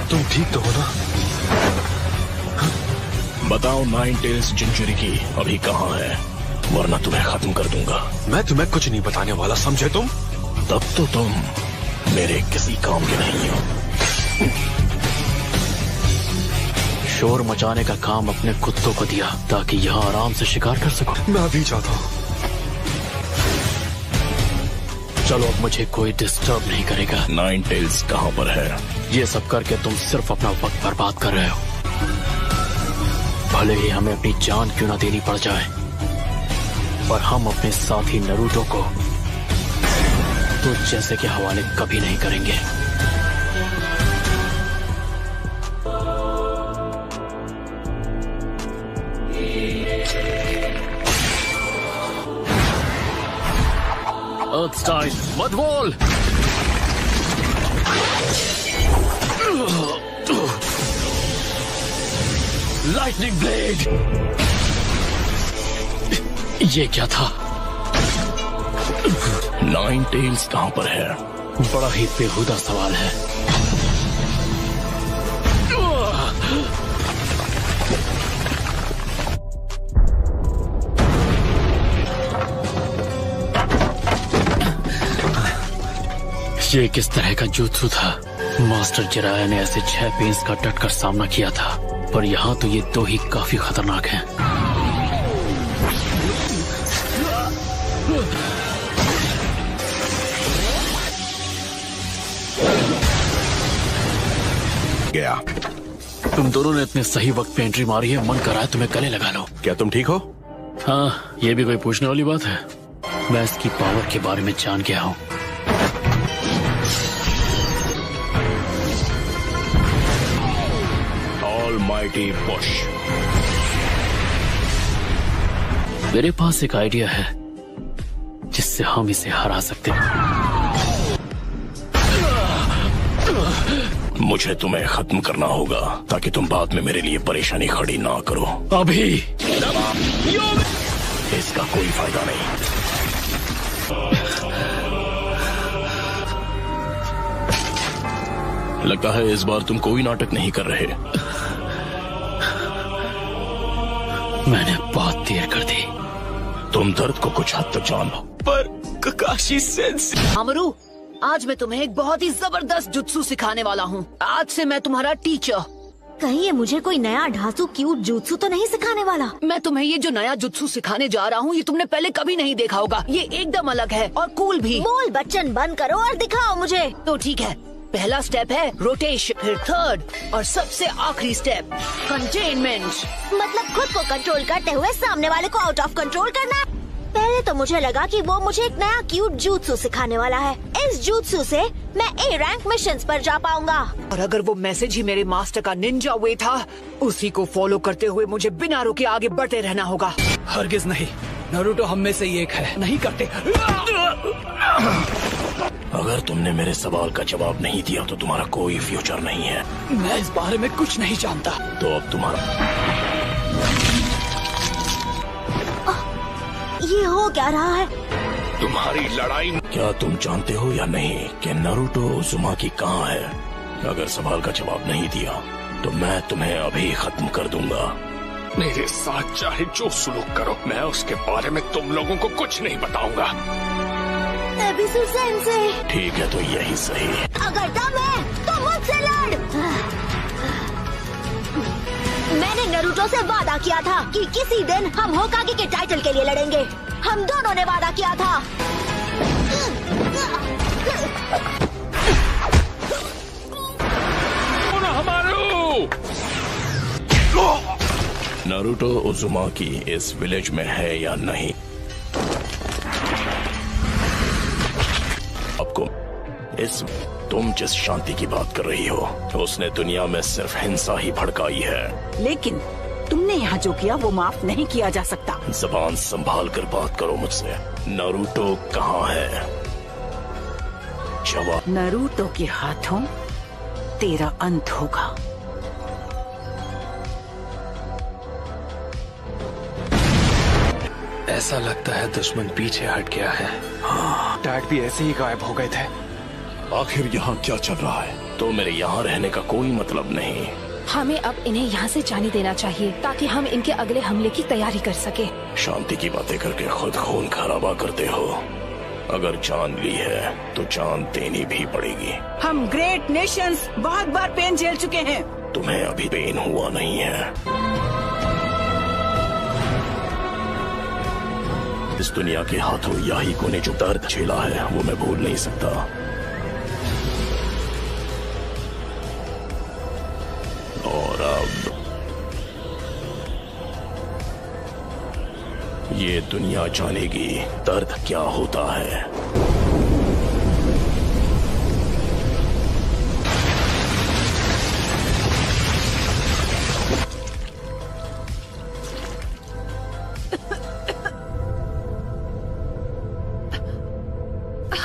तुम ठीक तो हो ना? बताओ नाइन टेल्स जिंजुरिकी अभी कहाँ है, वरना तुम्हें खत्म कर दूंगा। मैं तुम्हें कुछ नहीं बताने वाला, समझे तुम? तब तो तुम मेरे किसी काम के नहीं हो। शोर मचाने का काम अपने कुत्तों को दिया ताकि यहाँ आराम से शिकार कर सको। मैं अभी जाता हूँ। चलो, अब मुझे कोई डिस्टर्ब नहीं करेगा। नाइन टेल्स कहाँ पर है? ये सब करके तुम सिर्फ अपना वक्त बर्बाद कर रहे हो। भले ही हमें अपनी जान क्यों ना देनी पड़ जाए, पर हम अपने साथी नरूटो को तो जैसे के हवाले कभी नहीं करेंगे। Earthstein, मत बोल। Lightning blade. ये क्या था? नाइन टेल्स कहाँ पर है? बड़ा ही बेहुदा सवाल है। ये किस तरह का जुत्सु था? मास्टर जिराया ने ऐसे 6 पेंस का डटकर सामना किया था, पर यहाँ तो ये 2 ही काफी खतरनाक हैं। गया। तुम दोनों ने इतने सही वक्त पे एंट्री मारी है, मन कर रहा है तुम्हें गले लगा लो। क्या तुम ठीक हो? हाँ, ये भी कोई पूछने वाली बात है? मैं इसकी पावर के बारे में जान गया हूँ। Almighty push. मेरे पास एक आइडिया है जिससे हम इसे हरा सकते हैं। मुझे तुम्हें खत्म करना होगा ताकि तुम बाद में मेरे लिए परेशानी खड़ी ना करो। अभी इसका कोई फायदा नहीं। लगता है इस बार तुम कोई नाटक नहीं कर रहे। मैंने बहुत देर कर दी। तुम दर्द को कुछ हद तक जानो, पर ककाशी सेंसेई। अमरू, आज मैं तुम्हें एक बहुत ही जबरदस्त जुत्सु सिखाने वाला हूँ। आज से मैं तुम्हारा टीचर। कहीं ये मुझे कोई नया ढांसू क्यूट जुत्सु तो नहीं सिखाने वाला? मैं तुम्हें ये जो नया जुत्सु सिखाने जा रहा हूँ, ये तुमने पहले कभी नहीं देखा होगा। ये एकदम अलग है और कूल भी। बोल बच्चन बंद करो और दिखाओ मुझे। तो ठीक है, पहला स्टेप है रोटेशन, फिर थर्ड और सबसे आखिरी स्टेप कंटेनमेंट। मतलब खुद को कंट्रोल करते हुए सामने वाले को आउट ऑफ कंट्रोल करना। पहले तो मुझे लगा कि वो मुझे एक नया क्यूट जुत्सु सिखाने वाला है। इस जुत्सु से मैं A रैंक मिशंस पर जा पाऊंगा। और अगर वो मैसेज ही मेरे मास्टर का निंजा वे था, उसी को फॉलो करते हुए मुझे बिना रुके आगे बढ़ते रहना होगा। हरगिज नहीं, नारुतो हम में से ही एक है। नहीं करते। अगर तुमने मेरे सवाल का जवाब नहीं दिया तो तुम्हारा कोई फ्यूचर नहीं है। मैं इस बारे में कुछ नहीं जानता। तो अब तुम्हारा ये हो क्या रहा है? तुम्हारी लड़ाई। क्या तुम जानते हो या नहीं कि नारुतो उज़ुमाकी कहाँ है? अगर सवाल का जवाब नहीं दिया तो मैं तुम्हें अभी खत्म कर दूंगा। मेरे साथ चाहे जो सुलूक करो, मैं उसके बारे में तुम लोगों को कुछ नहीं बताऊंगा। एबिसु सेंसेई। ठीक है, तो यही सही। अगर दम है तो मुझसे लड़। मैंने नारुतो से वादा किया था कि किसी दिन हम होकागे के टाइटल के लिए लड़ेंगे। हम दोनों ने वादा किया था। नारुतो उज़ुमाकी इस विलेज में है या नहीं? आपको तुम जिस शांति की बात कर रही हो, उसने दुनिया में सिर्फ हिंसा ही भड़काई है। लेकिन तुमने यहाँ जो किया वो माफ नहीं किया जा सकता। जबान संभाल कर बात करो मुझसे। नारुतो कहाँ है? जवाब। नारुतो के हाथों तेरा अंत होगा। ऐसा लगता है दुश्मन पीछे हट गया है। हाँ, डैड भी ऐसे ही गायब हो गए थे। आखिर यहाँ क्या चल रहा है? तो मेरे यहाँ रहने का कोई मतलब नहीं। हमें अब इन्हें यहाँ से जाने देना चाहिए ताकि हम इनके अगले हमले की तैयारी कर सके। शांति की बातें करके खुद खून खराबा करते हो। अगर जान ली है तो जान देनी भी पड़ेगी। हम ग्रेट नेशंस बहुत बार पेन झेल चुके हैं। तुम्हें अभी पेन हुआ नहीं है। इस दुनिया के हाथों याहिको ने जो दर्द झेला है वो मैं भूल नहीं सकता। और अब ये दुनिया जानेगी दर्द क्या होता है।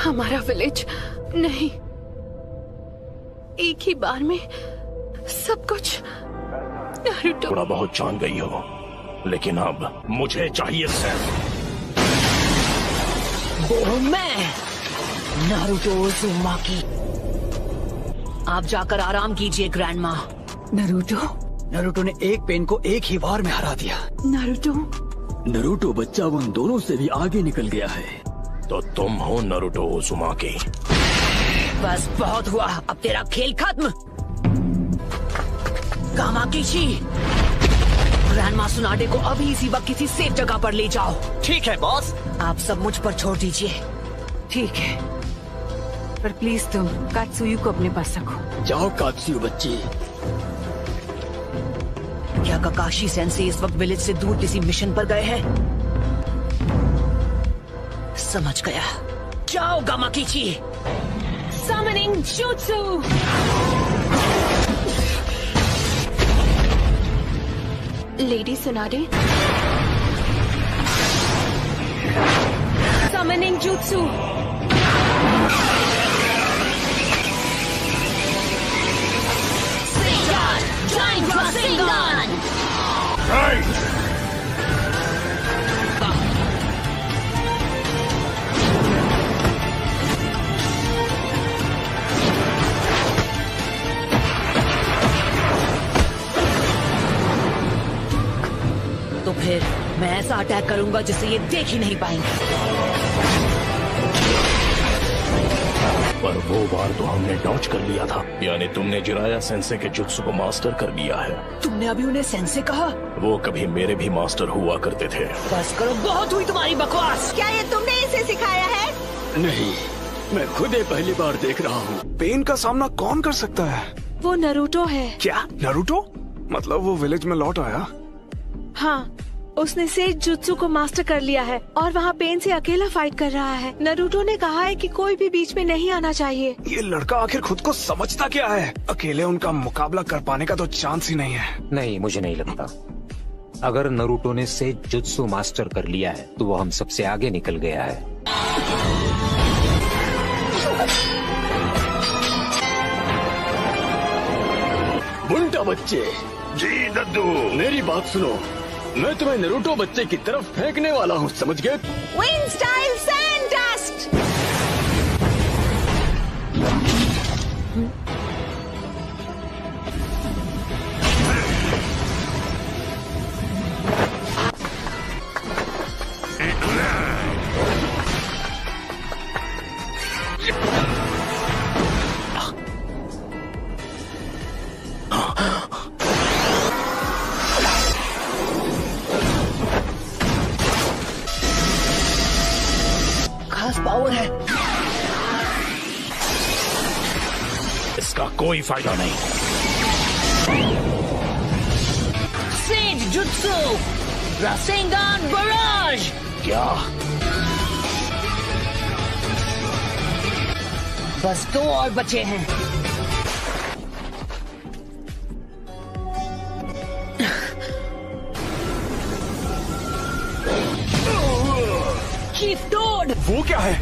हमारा विलेज नहीं, एक ही बार में सब कुछ। नारुतो, थोड़ा बहुत जान गई हो, लेकिन अब मुझे चाहिए सिर्फ वो मैं नारुतो उज़ुमाकी। आप जाकर आराम कीजिए ग्रैंडमा। नरूटो ने एक पेन को एक ही बार में हरा दिया। नरूटो बच्चा उन दोनों से भी आगे निकल गया है। तो तुम हो नारुतो उज़ुमाकी। बस बहुत हुआ, अब तेरा खेल खत्म। कामाकिशी, ग्रैंडमा सुनाडे को अभी इसी वक्त किसी सेफ जगह पर ले जाओ। ठीक है बॉस। आप सब मुझ पर छोड़ दीजिए। ठीक है, पर प्लीज तुम कात्सुयु को अपने पास रखो। जाओ कात्सुयु बच्ची। क्या काकाशी सेंसे इस वक्त विलेज से दूर किसी मिशन पर गए हैं? समझ गया। जाओ गामाकिची। Summoning Jutsu! Lady Tsunade. Summoning Jutsu. Rasengan! Giant Rasengan! तो फिर मैं ऐसा अटैक करूंगा जिसे ये देख ही नहीं पाएंगे। पर वो बार तो हमने डॉज कर लिया था। यानी तुमने जिराया सेंसे के जुत्सु को मास्टर कर लिया है। तुमने अभी उन्हें सेंसे कहा? वो कभी मेरे भी मास्टर हुआ करते थे। बस करो, बहुत हुई तुम्हारी बकवास। क्या ये तुमने इसे सिखाया है? नहीं, मैं खुद ही पहली बार देख रहा हूँ। पेन का सामना कौन कर सकता है? वो नरूटो है। क्या नारुतो? मतलब वो विलेज में लौट आया? हाँ, उसने सेज जुत्सु को मास्टर कर लिया है और वहाँ पेन से अकेला फाइट कर रहा है। नरूटो ने कहा है कि कोई भी बीच में नहीं आना चाहिए। ये लड़का आखिर खुद को समझता क्या है? अकेले उनका मुकाबला कर पाने का तो चांस ही नहीं है। नहीं, मुझे नहीं लगता। अगर नरूटो ने सेज जुत्सु मास्टर कर लिया है तो वो हम सबसे आगे निकल गया है। बुंटा बच्चे। जी दद्दू। मेरी बात सुनो, मैं तुम्हें नारुतो बच्चे की तरफ फेंकने वाला हूँ, समझ गए? Wind style sand dust. खास पावर है। इसका कोई फायदा नहीं। सेज जुत्सु, रासेंगान बराज। क्या? बस 2 और बचे हैं। Keep toad. वो क्या है?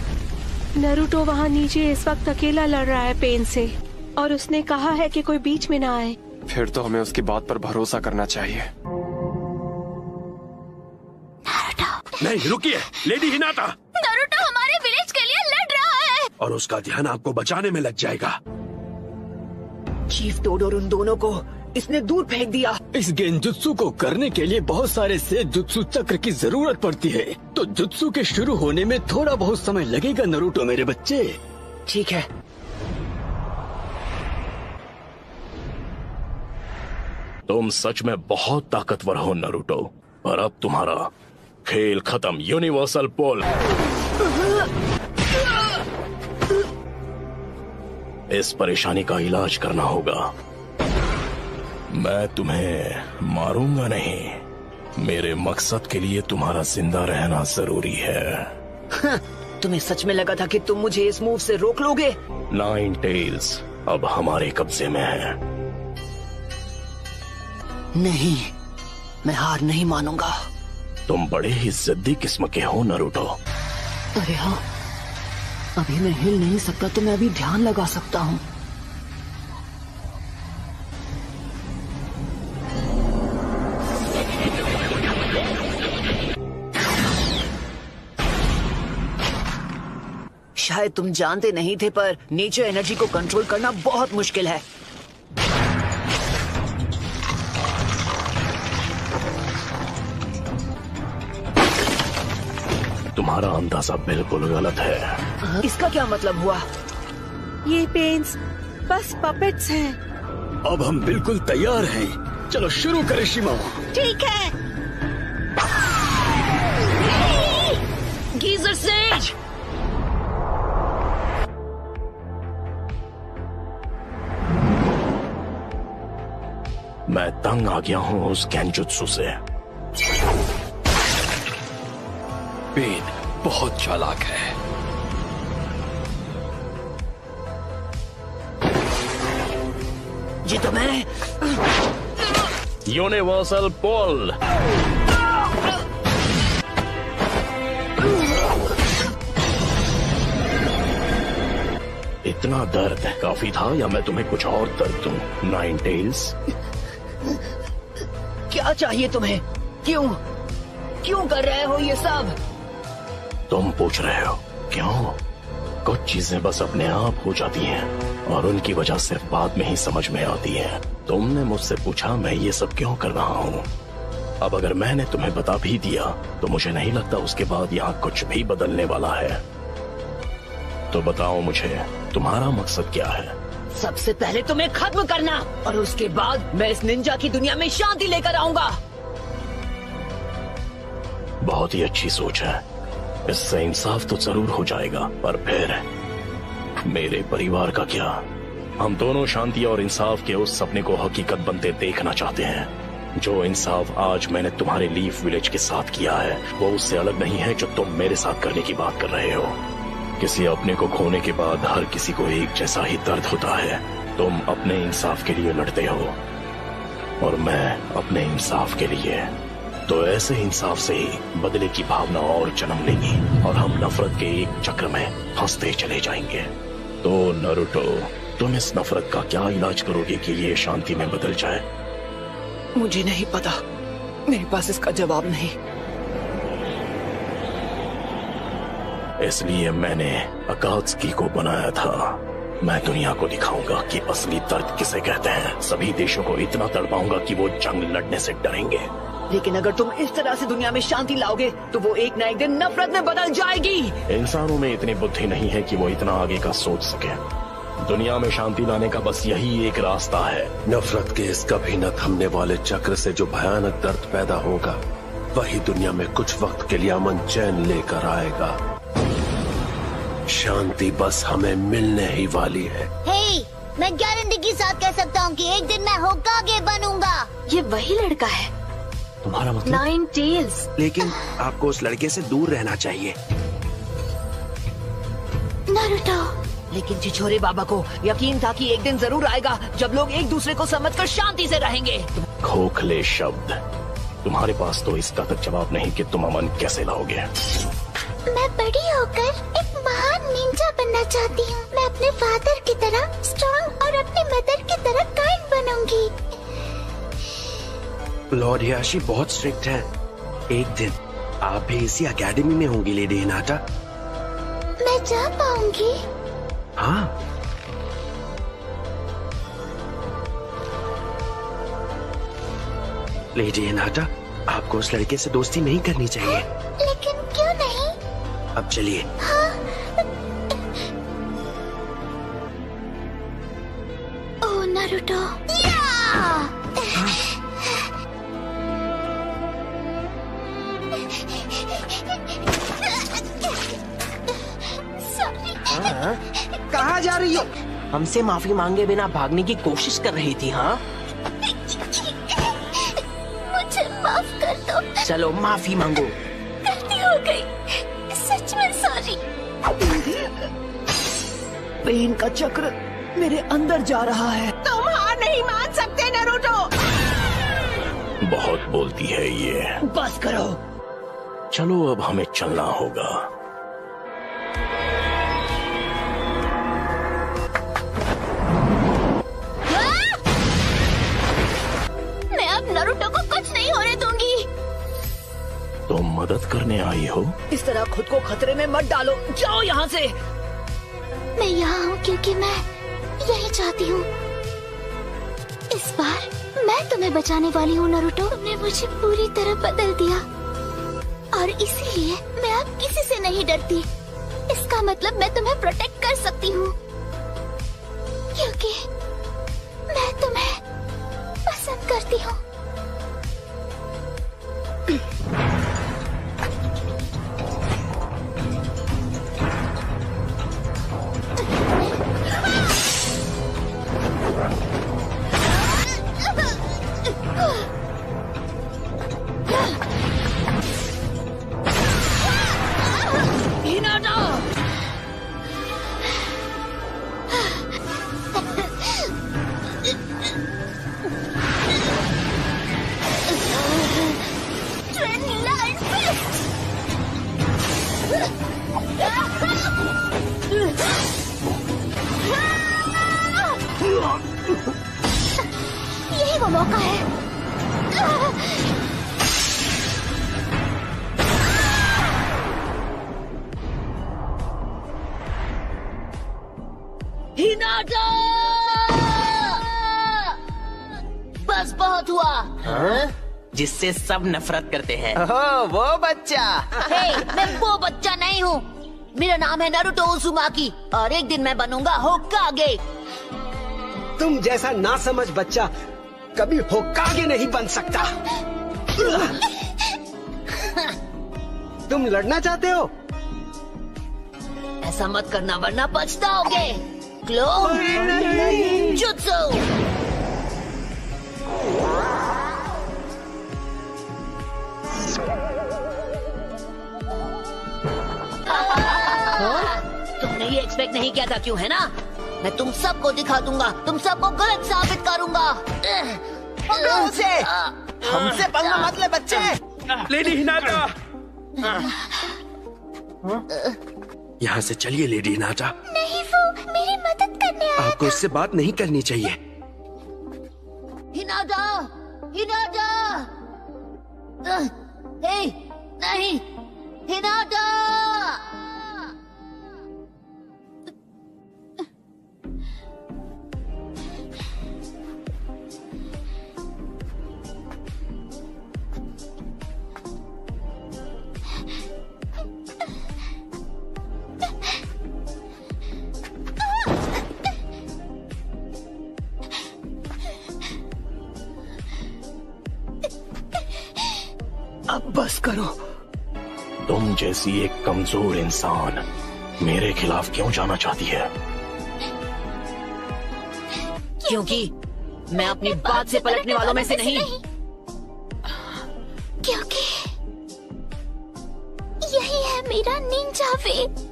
नरूटो वहाँ नीचे इस वक्त अकेला लड़ रहा है पेन से और उसने कहा है कि कोई बीच में ना आए। फिर तो हमें उसकी बात पर भरोसा करना चाहिए। नहीं रुकिए, लेडी हिनाता। नारुतो हमारे विलेज के लिए लड़ रहा है और उसका ध्यान आपको बचाने में लग जाएगा। चीफ टोड और उन दोनों को इसने दूर फेंक दिया। इस गेंजुत्सु को करने के लिए बहुत सारे सेजुत्सु चक्र की जरूरत पड़ती है, तो जुत्सु के शुरू होने में थोड़ा बहुत समय लगेगा नरूटो मेरे बच्चे। ठीक है। तुम सच में बहुत ताकतवर हो नरूटो, पर अब तुम्हारा खेल खत्म। यूनिवर्सल पोल। इस परेशानी का इलाज करना होगा। मैं तुम्हें मारूंगा नहीं, मेरे मकसद के लिए तुम्हारा जिंदा रहना जरूरी है। तुम्हें सच में लगा था कि तुम मुझे इस मूव से रोक लोगे? नाइन टेल्स अब हमारे कब्जे में है। नहीं, मैं हार नहीं मानूंगा। तुम बड़े ही जिद्दी किस्म के हो नरूटो। अरे हाँ, अभी मैं हिल नहीं सकता तो मैं अभी ध्यान लगा सकता हूँ। शायद तुम जानते नहीं थे, पर नेचर एनर्जी को कंट्रोल करना बहुत मुश्किल है। तुम्हारा अंदाजा बिल्कुल गलत है। इसका क्या मतलब हुआ? ये पेंस बस पपेट्स हैं। अब हम बिल्कुल तैयार हैं। चलो शुरू करें शिमाओ। ठीक है। Geyser says. मैं तंग आ गया हूँ उस गेंजुत्सु से। पेन बहुत चालाक है। जी तो मैं यूनिवर्सल पोल। इतना दर्द काफी था या मैं तुम्हें कुछ और दर्द दूं? नाइन टेल्स, क्या चाहिए तुम्हें? क्यों क्यों कर रहे हो ये सब? तुम पूछ रहे हो क्यों? कुछ चीजें बस अपने आप हो जाती हैं और उनकी वजह सिर्फ बाद में ही समझ में आती है। तुमने मुझसे पूछा मैं ये सब क्यों कर रहा हूँ। अब अगर मैंने तुम्हें बता भी दिया तो मुझे नहीं लगता उसके बाद यहाँ कुछ भी बदलने वाला है। तो बताओ मुझे तुम्हारा मकसद क्या है? सबसे पहले तुम्हें खत्म करना और उसके बाद मैं इस निंजा की दुनिया में शांति लेकर आऊंगा। बहुत ही अच्छी सोच है। इससे इंसाफ तो जरूर हो जाएगा, पर फिर मेरे परिवार का क्या? हम दोनों शांति और इंसाफ के उस सपने को हकीकत बनते देखना चाहते हैं। जो इंसाफ आज मैंने तुम्हारे लीफ विलेज के साथ किया है वो उससे अलग नहीं है जो तुम मेरे साथ करने की बात कर रहे हो। किसी अपने को खोने के बाद हर किसी को एक जैसा ही दर्द होता है। तुम अपने इंसाफ के लिए लड़ते हो और मैं अपने इंसाफ के लिए। तो ऐसे इंसाफ से ही बदले की भावना और जन्म लेगी और हम नफरत के एक चक्र में फंसते चले जाएंगे। तो नरूटो, तुम इस नफरत का क्या इलाज करोगे कि ये शांति में बदल जाए? मुझे नहीं पता, मेरे पास इसका जवाब नहीं। इसलिए मैंने अकात्सुकी को बनाया था। मैं दुनिया को दिखाऊंगा कि असली दर्द किसे कहते हैं। सभी देशों को इतना तड़पाऊंगा कि वो जंग लड़ने से डरेंगे। लेकिन अगर तुम इस तरह से दुनिया में शांति लाओगे तो वो एक न एक दिन नफरत में बदल जाएगी। इंसानों में इतनी बुद्धि नहीं है कि वो इतना आगे का सोच सके। दुनिया में शांति लाने का बस यही एक रास्ता है। नफरत के इस कभी न थमने वाले चक्र से जो भयानक दर्द पैदा होगा वही दुनिया में कुछ वक्त के लिए अमन चैन लेकर आएगा। शांति बस हमें मिलने ही वाली है। हे, मैं गारंटी के साथ कह सकता हूँ कि एक दिन मैं होकागे बनूंगा। ये वही लड़का है। तुम्हारा मतलब? Nine tails. लेकिन आपको उस लड़के से दूर रहना चाहिए। नारुतो। लेकिन छिछोरे बाबा को यकीन था कि एक दिन जरूर आएगा जब लोग एक दूसरे को समझकर शांति से रहेंगे। खोखले शब्द। तुम्हारे पास तो इसका तक जवाब नहीं कि तुम अमन कैसे लाओगे। मैं बड़ी होकर एक महान निंजा बनना चाहती हूँ। मैं अपने फादर की तरह स्ट्रॉन्ग और अपनी मदर की तरह काइंड बनूंगी। लॉर्ड हियाशी बहुत स्ट्रिक्ट है। एक दिन आप भी इसी एकेडमी में होंगी लेडी हिनाटा। मैं जा पाऊंगी? हाँ। लेडी हिनाटा, आपको उस लड़के से दोस्ती नहीं करनी चाहिए। लेकिन क्यों नहीं? अब चलिए। ओह नारुतो। कहाँ जा रही हो? हमसे माफी मांगे बिना भागने की कोशिश कर रही थी। हाँ, मुझे माफ कर दो। चलो माफी मांगो। गलती हो गई, सच में सॉरी। पेन का चक्र मेरे अंदर जा रहा है। तुम हार नहीं मान सकते नारुतो। बहुत बोलती है ये। बस करो। चलो अब हमें चलना होगा। मैं अब नारुतो को कुछ नहीं होने दूंगी। तुम मदद करने आई हो? इस तरह खुद को खतरे में मत डालो, जाओ यहाँ से। मैं यहाँ हूँ क्योंकि मैं यही चाहती हूँ। इस बार मैं तुम्हें बचाने वाली हूँ नारुतो। तुमने मुझे पूरी तरह बदल दिया और इसीलिए मैं अब किसी से नहीं डरती। इसका मतलब मैं तुम्हें प्रोटेक्ट कर सकती हूँ क्योंकि मैं तुम्हें पसंद करती हूँ। यही वो मौका है। हिनाटा! बस बहुत हुआ। हाँ? जिससे सब नफरत करते हैं। वो बच्चा। हे, मैं वो बच्चा नहीं हूँ। मेरा नाम है नारुतो उज़ुमाकी और एक दिन मैं बनूंगा होकागे। तुम जैसा नासमझ बच्चा कभी होकागे नहीं बन सकता। तुम लड़ना चाहते हो? ऐसा मत करना वरना पछताओगे। क्लो जुत्सु। तुमने ये एक्सपेक्ट नहीं किया था क्यों, है ना? मैं तुम सबको दिखा दूंगा, तुम सबको गलत साबित करूंगा। उसे हमसे पंगा मत ले बच्चे। लेडी हिनाटा, यहाँ से चलिए लेडी हिनाटा। नहीं, वो मेरी मदद करने आया आपको इससे बात नहीं करनी चाहिए। Hinata, Hinata. हे, नहीं, हिनाटा। अब बस करो। तुम जैसी एक कमजोर इंसान मेरे खिलाफ क्यों जाना चाहती है? क्योंकि मैं अपनी बात से पलटने वालों में से नहीं। क्योंकि यही है मेरा निंजा वे।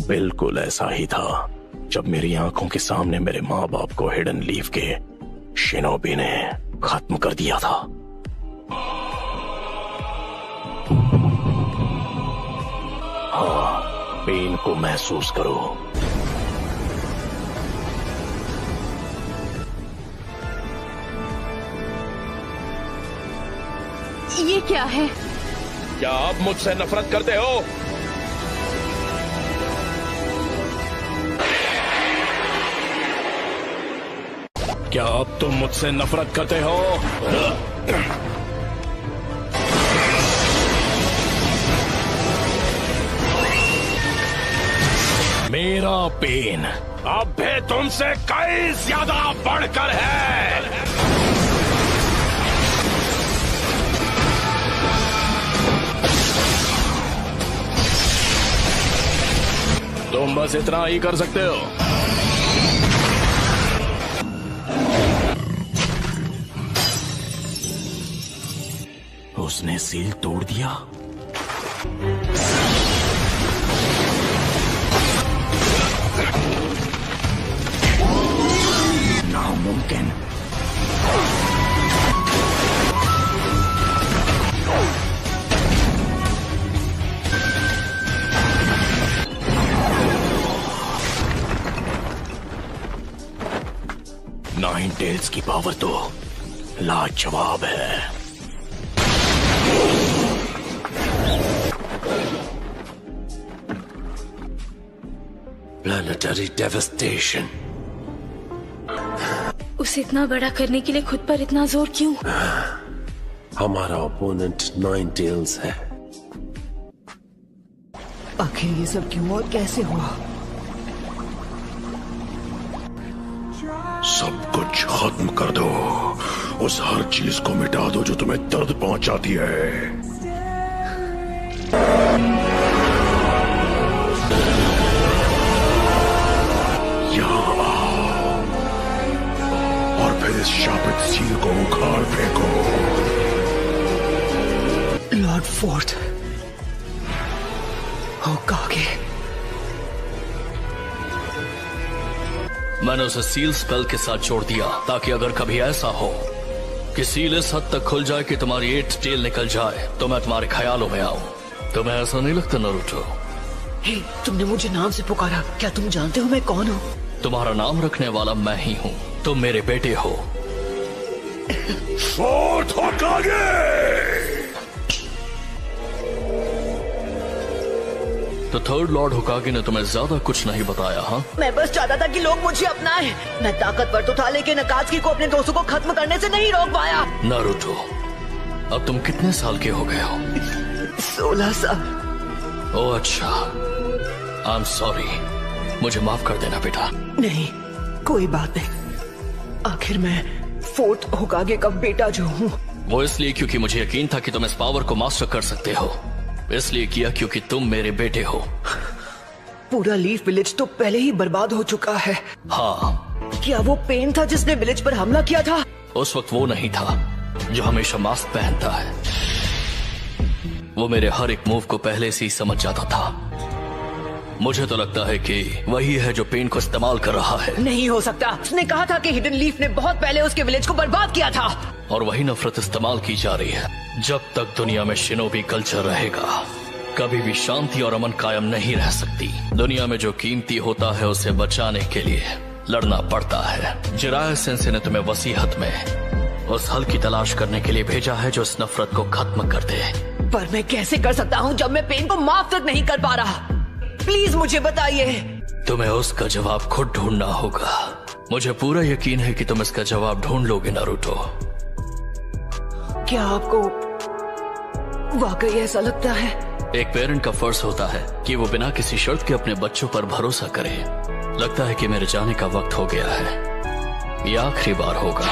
बिल्कुल ऐसा ही था जब मेरी आंखों के सामने मेरे माँ बाप को हिडन लीफ के शिनोबी ने खत्म कर दिया था। हाँ, पेन को महसूस करो। ये क्या है? क्या आप मुझसे नफरत करते हो? क्या अब तुम मुझसे नफरत करते हो? मेरा पेन अब भी तुमसे कई ज्यादा बढ़कर है। तुम बस इतना ही कर सकते हो। उसने सील तोड़ दिया। नामुमकिन। नाइन टेल्स की पावर तो लाजवाब है। Planetary devastation. उसे इतना बड़ा करने के लिए खुद पर इतना जोर क्यों? हमारा ओपोनेंट नाइन टेल्स है। आखिर ये सब क्यों और कैसे हुआ? सब कुछ खत्म कर दो। उस हर चीज को मिटा दो जो तुम्हें दर्द पहुंचाती है। यहाँ आओ और फिर इस शापित सील को उखाड़ फेंको। Lord fourth होकागे। मैंने उसे सील स्पेल के साथ जोड़ दिया ताकि अगर कभी ऐसा हो कि सील इस हद तक खुल जाए कि तुम्हारी 8 टेल निकल जाए तो मैं तुम्हारे ख्यालों में आऊं। तुम्हें ऐसा नहीं लगता नारुतो? हे, तुमने मुझे नाम से पुकारा। क्या तुम जानते हो मैं कौन हूँ? तुम्हारा नाम रखने वाला मैं ही हूँ। तुम मेरे बेटे हो। फोर्थ होकागे। तो थर्ड लॉर्ड होकागे ने तुम्हें ज्यादा कुछ नहीं बताया? हाँ, मैं बस चाहता था कि लोग मुझे अपनाएं। मैं ताकतवर तो था लेकिन अकात्सुकी को अपने दोस्तों को खत्म करने से नहीं रोक पाया। नारुतो, अब तुम कितने साल के हो गए हो? 16 साल। ओह अच्छा, आई एम सॉरी। मुझे माफ कर देना बेटा। नहीं, कोई बात नहीं। आखिर मैं फोर्थ होकागे का बेटा जो हूँ। वो इसलिए क्योंकि मुझे यकीन था कि तुम इस पावर को मास्टर कर सकते हो। इसलिए किया क्योंकि तुम मेरे बेटे हो। पूरा लीफ विलेज तो पहले ही बर्बाद हो चुका है। हाँ। क्या वो पेन था जिसने विलेज पर हमला किया था? उस वक्त वो नहीं था जो हमेशा मास्क पहनता है। वो मेरे हर एक मूव को पहले से ही समझ जाता था। मुझे तो लगता है कि वही है जो पेन को इस्तेमाल कर रहा है। नहीं हो सकता। उसने कहा था कि हिडन लीफ ने बहुत पहले उसके विलेज को बर्बाद किया था। और वही नफरत इस्तेमाल की जा रही है। जब तक दुनिया में शिनोबी कल्चर रहेगा कभी भी शांति और अमन कायम नहीं रह सकती। दुनिया में जो कीमती होता है उसे बचाने के लिए लड़ना पड़ता है। जिराया सेंसे ने तुम्हें वसीहत में उस हल की तलाश करने के लिए भेजा है जो इस नफरत को खत्म कर दे। पर मैं कैसे कर सकता हूँ जब मैं पेन को माफ तक नहीं कर पा रहा? प्लीज मुझे बताइए। तुम्हें उसका जवाब खुद ढूंढना होगा। मुझे पूरा यकीन है कि तुम इसका जवाब ढूंढ लोगे नारुतो। क्या आपको वाकई ऐसा लगता है? एक पेरेंट का फर्ज होता है कि वो बिना किसी शर्त के अपने बच्चों पर भरोसा करे। लगता है कि मेरे जाने का वक्त हो गया है। ये आखिरी बार होगा।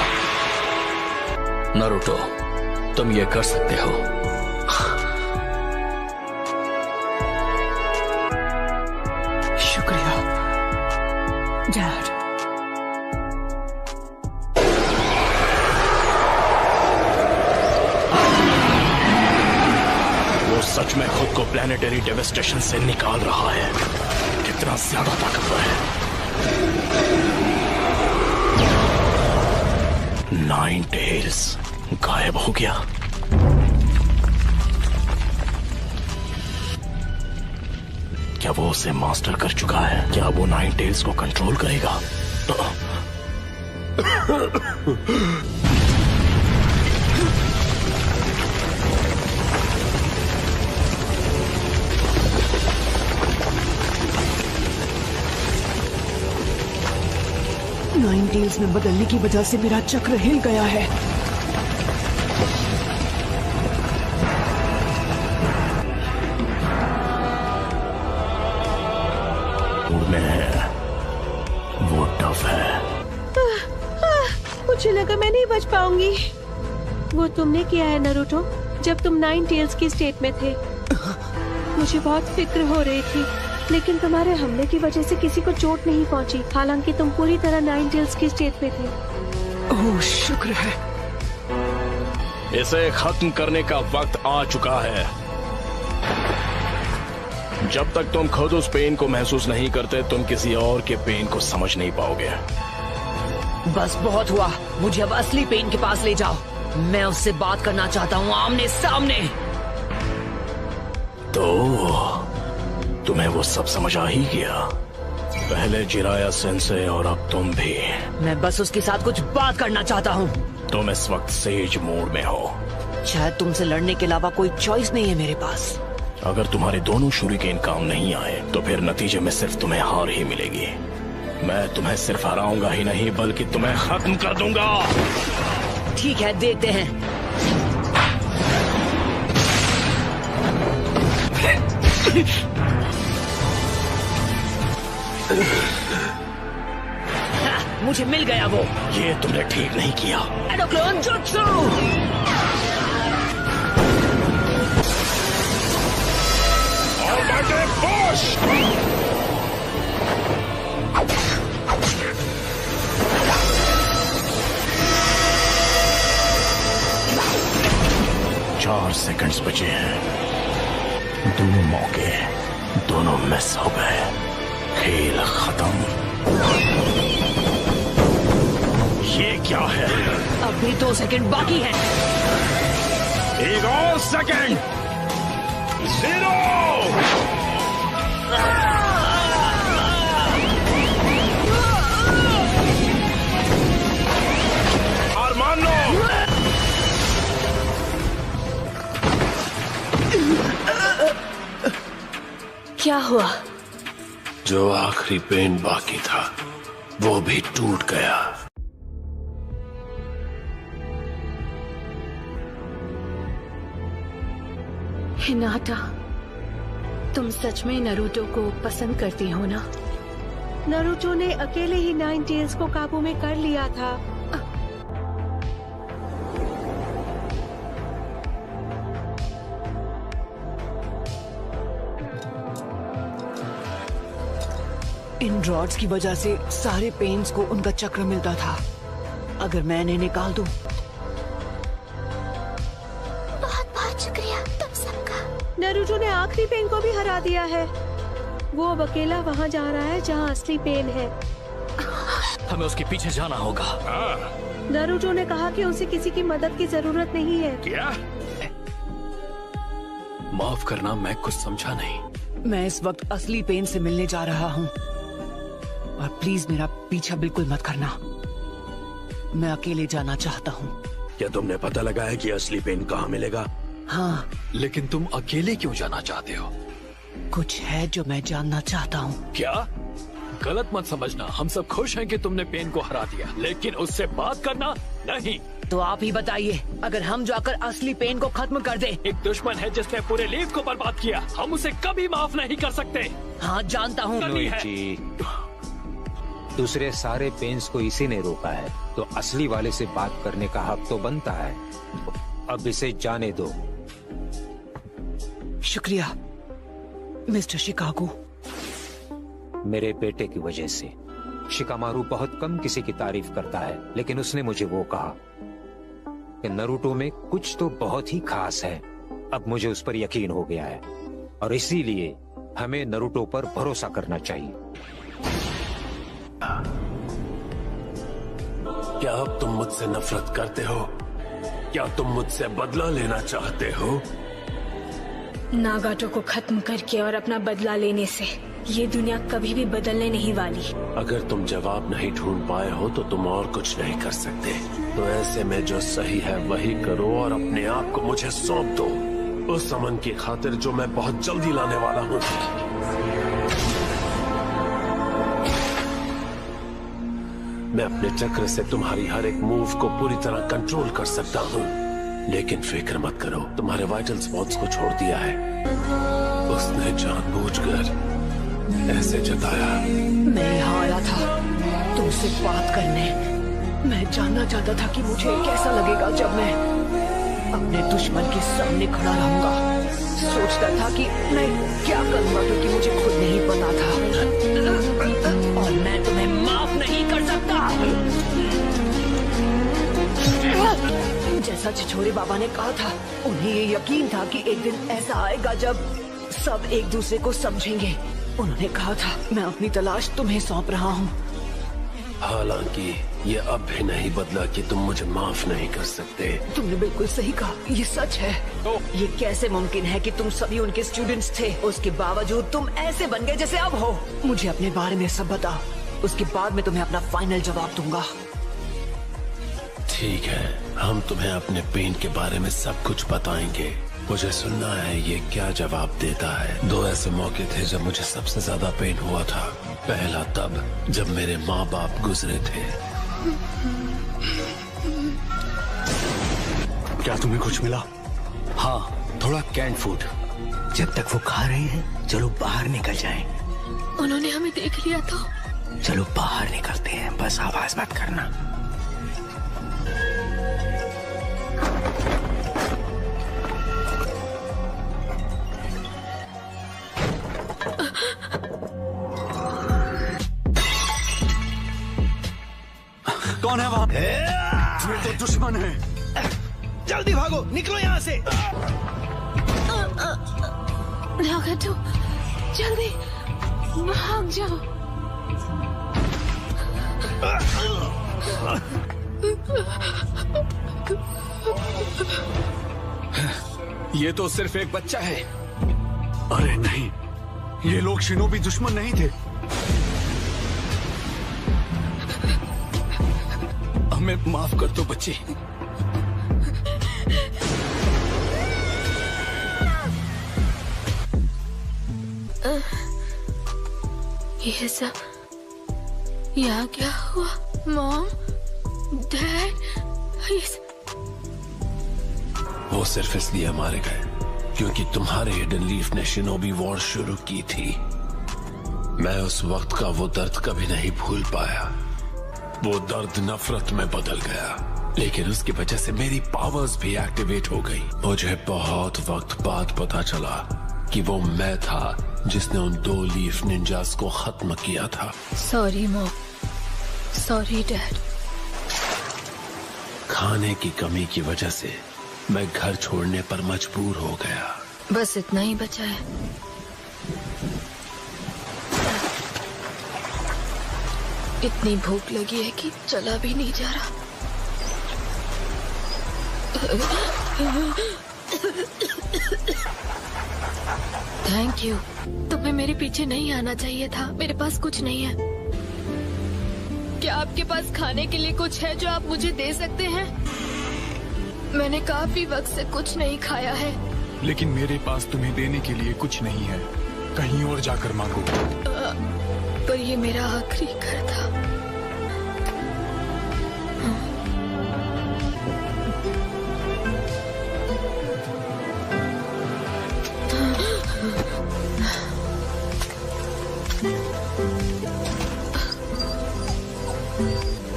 नारुतो, तुम ये कर सकते हो। शुक्रिया डैड। वो सच में खुद को प्लैनेटरी डेवस्टेशन से निकाल रहा है। कितना ज्यादा ताकतवर है। 9 टेल्स गायब हो गया। क्या वो उसे मास्टर कर चुका है? क्या वो 9 टेल्स को कंट्रोल करेगा? नाइन टेल्स में बदलने की वजह से मेरा चक्र हिल गया है। में है, वो टफ है। मुझे लगा मैं नहीं बच पाऊंगी। वो तुमने किया है नरूटो, जब तुम नाइन टेल्स की स्टेट में थे। मुझे बहुत फिक्र हो रही थी, लेकिन तुम्हारे हमले की वजह से किसी को चोट नहीं पहुंची, हालांकि तुम पूरी तरह नाइन टेल्स की स्टेट में थे। ओह शुक्र है। इसे खत्म करने का वक्त आ चुका है। जब तक तुम खुद उस पेन को महसूस नहीं करते, तुम किसी और के पेन को समझ नहीं पाओगे। बस बहुत हुआ, मुझे अब असली पेन के पास ले जाओ। मैं उससे बात करना चाहता हूँ, आमने सामने। तो तुम्हें वो सब समझ आ ही गया। पहले जिराया सेंसे और अब तुम भी। मैं बस उसके साथ कुछ बात करना चाहता हूँ। तुम इस वक्त सेज मोड में हो। शायद तुमसे लड़ने के अलावा कोई चॉइस नहीं है मेरे पास। अगर तुम्हारे दोनों शूरिकेन काम नहीं आए तो फिर नतीजे में सिर्फ तुम्हें हार ही मिलेगी। मैं तुम्हें सिर्फ हराऊंगा ही नहीं, बल्कि तुम्हें खत्म कर दूंगा। ठीक है, देखते हैं। मुझे मिल गया वो। ये तुमने ठीक नहीं किया। एडोक्लोन जुत्सु। चार सेकंड्स बचे हैं। दोनों मौके, दोनों मिस हो गए। खेल खत्म। ये क्या है? अभी 2 सेकंड बाकी हैं। एक और सेकंड। 0। हार मान लो। क्या हुआ? जो आखिरी पेन बाकी था वो भी टूट गया। हिनाटा, तुम सच में नरूटो को पसंद करती हो ना? नरूटो ने अकेले ही नाइन टेल्स को काबू में कर लिया था। इन रॉड्स की वजह से सारे पेन्स को उनका चक्र मिलता था। अगर मैं इन्हें निकाल दूं। बहुत बहुत शुक्रिया तुम सबका। नरूटो ने आखिरी पेन को भी हरा दिया है। वो अब अकेला वहाँ जा रहा है जहाँ असली पेन है। हमें उसके पीछे जाना होगा। नरूटो ने कहा कि उसे किसी की मदद की जरूरत नहीं है। क्या? माफ करना, मैं कुछ समझा नहीं। मैं इस वक्त असली पेन से मिलने जा रहा हूँ, और प्लीज मेरा पीछा बिल्कुल मत करना। मैं अकेले जाना चाहता हूँ। क्या तुमने पता लगाया कि असली पेन कहाँ मिलेगा? हाँ। लेकिन तुम अकेले क्यों जाना चाहते हो? कुछ है जो मैं जानना चाहता हूँ। क्या? गलत मत समझना, हम सब खुश हैं कि तुमने पेन को हरा दिया, लेकिन उससे बात करना नहीं। तो आप ही बताइए, अगर हम जाकर असली पेन को खत्म कर दे। एक दुश्मन है जिसने पूरे लीग को बर्बाद किया, हम उसे कभी माफ नहीं कर सकते। हाँ जानता हूँ। दूसरे सारे पेन्स को इसी ने रोका है, तो असली वाले से बात करने का हक तो बनता है। अब इसे जाने दो। शुक्रिया मिस्टर शिकागो। मेरे बेटे की वजह से शिकामारू बहुत कम किसी की तारीफ करता है, लेकिन उसने मुझे वो कहा कि नरूटो में कुछ तो बहुत ही खास है। अब मुझे उस पर यकीन हो गया है, और इसीलिए हमें नरूटो पर भरोसा करना चाहिए। क्या अब तुम मुझसे नफरत करते हो? क्या तुम मुझसे बदला लेना चाहते हो? नागाटो को खत्म करके और अपना बदला लेने से ये दुनिया कभी भी बदलने नहीं वाली। अगर तुम जवाब नहीं ढूंढ पाए हो तो तुम और कुछ नहीं कर सकते। तो ऐसे में जो सही है वही करो और अपने आप को मुझे सौंप दो, उस अमन की खातिर जो मैं बहुत जल्दी लाने वाला हूँ। मैं अपने चक्र से तुम्हारी हर एक मूव को पूरी तरह कंट्रोल कर सकता हूँ, लेकिन फिक्र मत करो, तुम्हारे वाइटल स्पॉट्स को छोड़ दिया है। उसने जानबूझकर ऐसे जताया। मैं यहाँ आया था तुमसे बात करने। मैं जानना चाहता था कि मुझे कैसा लगेगा जब मैं अपने दुश्मन के सामने खड़ा रहूंगा। सोचता था कि मैं क्या करूंगा क्योंकि मुझे खुद नहीं पता था, और मैं तुम्हें माफ नहीं कर सकता। जैसा छिछोरे बाबा ने कहा था, उन्हें ये यकीन था कि एक दिन ऐसा आएगा जब सब एक दूसरे को समझेंगे। उन्होंने कहा था मैं अपनी तलाश तुम्हें सौंप रहा हूँ। हालांकि ये अब भी नहीं बदला कि तुम मुझे माफ नहीं कर सकते। तुमने बिल्कुल सही कहा, ये सच है। ये कैसे मुमकिन है कि तुम सभी उनके स्टूडेंट्स थे, उसके बावजूद तुम ऐसे बन गए जैसे अब हो। मुझे अपने बारे में सब बताओ, उसके बाद मैं तुम्हें अपना फाइनल जवाब दूंगा। ठीक है, हम तुम्हें अपने पेन के बारे में सब कुछ बताएंगे। मुझे सुनना है ये क्या जवाब देता है। 2 ऐसे मौके थे जब मुझे सबसे ज्यादा पेन हुआ था। पहला तब जब मेरे माँ बाप गुजरे थे। क्या तुम्हें कुछ मिला? हाँ, थोड़ा कैंड फूड। जब तक वो खा रहे हैं, चलो बाहर निकल जाएं। उन्होंने हमें देख लिया तो? चलो बाहर निकलते हैं, बस आवाज मत करना। कौन है वहाँ? ये तो दुश्मन है। जल्दी भागो, निकलो यहाँ से। नागाटो, जल्दी भाग जाओ। ये तो सिर्फ एक बच्चा है। अरे नहीं, ये लोग शिनोबी दुश्मन नहीं थे। हमें माफ कर दो बच्चे। ये सब यहाँ क्या हुआ? मॉम, डैड, वो सिर्फ इसलिए मारे गए क्योंकि तुम्हारे हिडन लीफ ने शिनोबी वॉर शुरू की थी। मैं उस वक्त का वो दर्द कभी नहीं भूल पाया। वो दर्द नफरत में बदल गया, लेकिन उसकी वजह से मेरी पावर्स भी एक्टिवेट हो गई। मुझे बहुत वक्त बाद पता चला कि वो मैं था जिसने उन 2 लीफ निंजास को खत्म किया था। Sorry mom, sorry dad. खाने की कमी की वजह से मैं घर छोड़ने पर मजबूर हो गया। बस इतना ही बचा है। इतनी भूख लगी है कि चला भी नहीं जा रहा। Thank you. तुम्हें मेरे पीछे नहीं आना चाहिए था। मेरे पास कुछ नहीं है। क्या आपके पास खाने के लिए कुछ है जो आप मुझे दे सकते हैं? मैंने काफी वक्त से कुछ नहीं खाया है। लेकिन मेरे पास तुम्हें देने के लिए कुछ नहीं है। कहीं और जाकर मांगो। पर ये मेरा आखिरी घर था।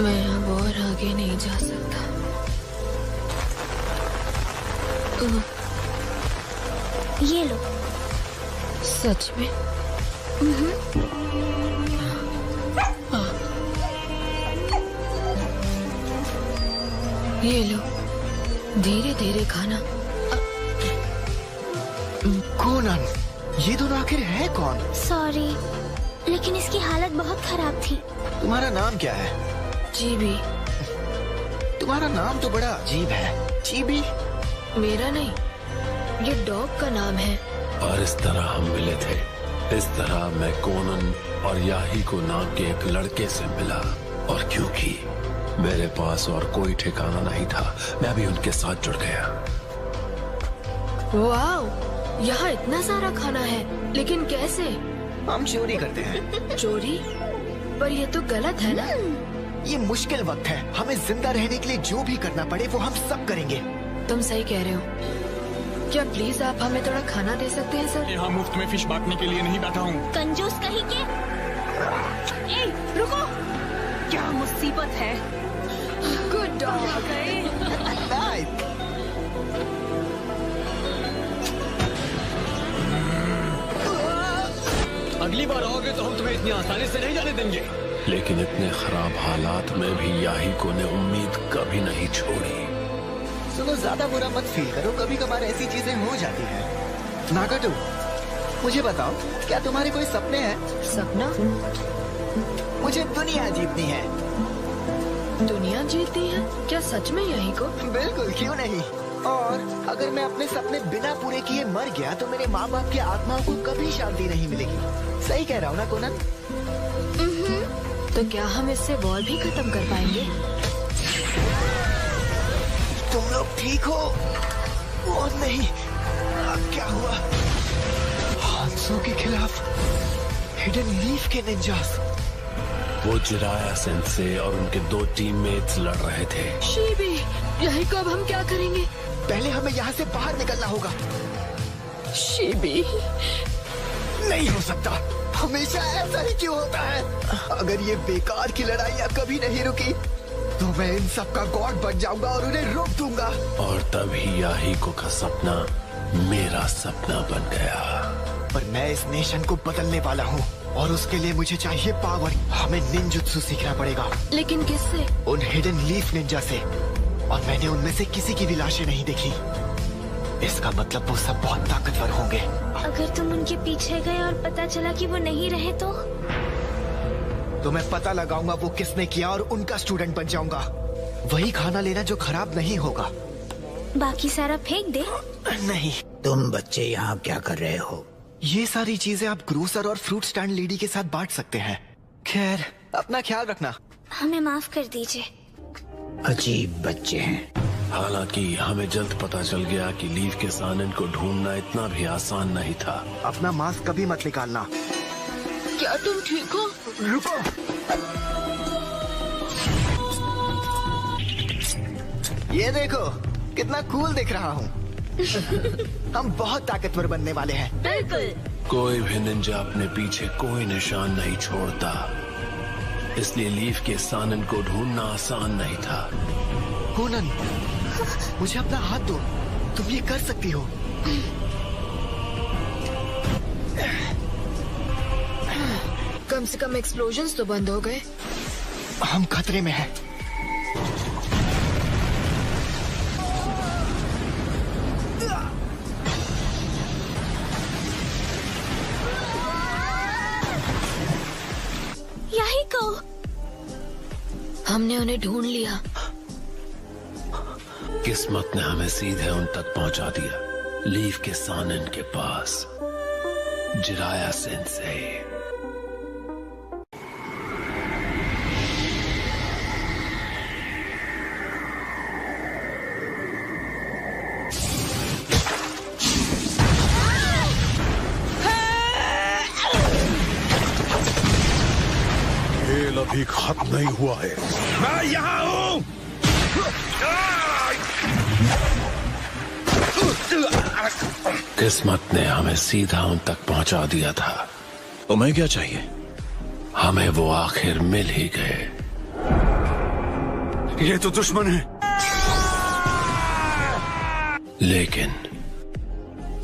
मैं अब और आगे नहीं जा सकता। ये लो। सच में? ये लो, धीरे धीरे खाना। कोनन, ये दोनों आखिर है कौन? सॉरी, लेकिन इसकी हालत बहुत खराब थी। तुम्हारा नाम क्या है? जीबी। तुम्हारा नाम तो बड़ा अजीब है। जीबी? मेरा नहीं, ये डॉग का नाम है। और इस तरह हम मिले थे। इस तरह मैं कोनन और याही को नाम के एक लड़के से मिला, और क्योंकि मेरे पास और कोई ठिकाना नहीं था, मैं भी उनके साथ जुड़ गया। वाओ, यहाँ इतना सारा खाना है, लेकिन कैसे? हम चोरी करते हैं। चोरी? पर ये तो गलत है ना? ये मुश्किल वक्त है, हमें जिंदा रहने के लिए जो भी करना पड़े वो हम सब करेंगे। तुम सही कह रहे हो। क्या प्लीज आप हमें थोड़ा खाना दे सकते हैं सर? यहाँ मुफ्त में फिश बांटने के लिए नहीं बैठा हूँ। कंजूस कहीं के। ए, रुको, क्या मुसीबत है। गुड डॉग आ गए। अगली बार आओगे तो हम तुम्हें इतनी आसानी से नहीं जाने देंगे। लेकिन इतने खराब हालात में भी याहिको ने उम्मीद कभी नहीं छोड़ी। सुनो, ज्यादा बुरा मत फील करो, कभी कभार ऐसी चीजें हो जाती हैं। नागाटो, मुझे बताओ, क्या तुम्हारे कोई सपने हैं? सपना? मुझे दुनिया जीतनी है। दुनिया जीतनी है? क्या सच में याहिको? बिल्कुल, क्यों नहीं। और अगर मैं अपने सपने बिना पूरे किए मर गया तो मेरे माँ बाप की आत्माओं को कभी शांति नहीं मिलेगी। सही कह रहा हूँ ना कोनन? तो क्या हम इससे वॉर भी खत्म कर पाएंगे? तुम लोग ठीक हो? और नहीं, अब क्या हुआ? हांसो के खिलाफ हिडन लीफ के निंजास। वो जिराया सेंसे और उनके 2 टीममेट्स लड़ रहे थे। शीबी, याहिको अब हम क्या करेंगे? पहले हमें यहाँ से बाहर निकलना होगा। शीबी, नहीं हो सकता, हमेशा ऐसा ही क्यों होता है? अगर ये बेकार की लड़ाइयाँ कभी नहीं रुकी तो मैं इन सब का गॉड बन जाऊंगा और उन्हें रोक दूंगा। और तभी याहिको का सपना मेरा सपना बन गया। पर मैं इस नेशन को बदलने वाला हूँ और उसके लिए मुझे चाहिए पावर। हमें निंजुत्सु सीखना पड़ेगा। लेकिन किससे? उन हिडन लीफ निंजा से। और मैंने उनमें से किसी की भी लाशें नहीं देखी। इसका मतलब वो सब बहुत ताकतवर होंगे। अगर तुम उनके पीछे गए और पता चला कि वो नहीं रहे तो मैं पता लगाऊंगा वो किसने किया और उनका स्टूडेंट बन जाऊंगा। वही खाना लेना जो खराब नहीं होगा। बाकी सारा फेंक दे। नहीं। तुम बच्चे यहाँ क्या कर रहे हो? ये सारी चीजें आप ग्रोसर और फ्रूट स्टैंड लेडी के साथ बांट सकते हैं। खैर, अपना ख्याल रखना। हमें माफ कर दीजिए। अजीब बच्चे हैं। हालांकि हमें जल्द पता चल गया कि लीफ के सानन को ढूंढना इतना भी आसान नहीं था। अपना मास्क कभी मत निकालना। क्या तुम ठीक हो? रुको। ये देखो, कितना कूल दिख रहा हूँ। हम बहुत ताकतवर बनने वाले हैं। बिल्कुल। कोई भी निंजा अपने पीछे कोई निशान नहीं छोड़ता, इसलिए लीफ के सानन को ढूंढना आसान नहीं था। कोनन, मुझे अपना हाथ दो, तुम ये कर सकती हो। कम से कम एक्सप्लोजन्स तो बंद हो गए। हम खतरे में हैं। याहिको, हमने उन्हें ढूंढ लिया। किस्मत ने हमें सीधे उन तक पहुंचा दिया, लीफ के सानन के पास। Jiraiya sense. खेल अभी खत्म नहीं हुआ है। मैं यहाँ हूँ। किस्मत ने हमें सीधा उन तक पहुंचा दिया था। तुम्हें क्या चाहिए? हमें वो आखिर मिल ही गए। ये तो दुश्मन है। लेकिन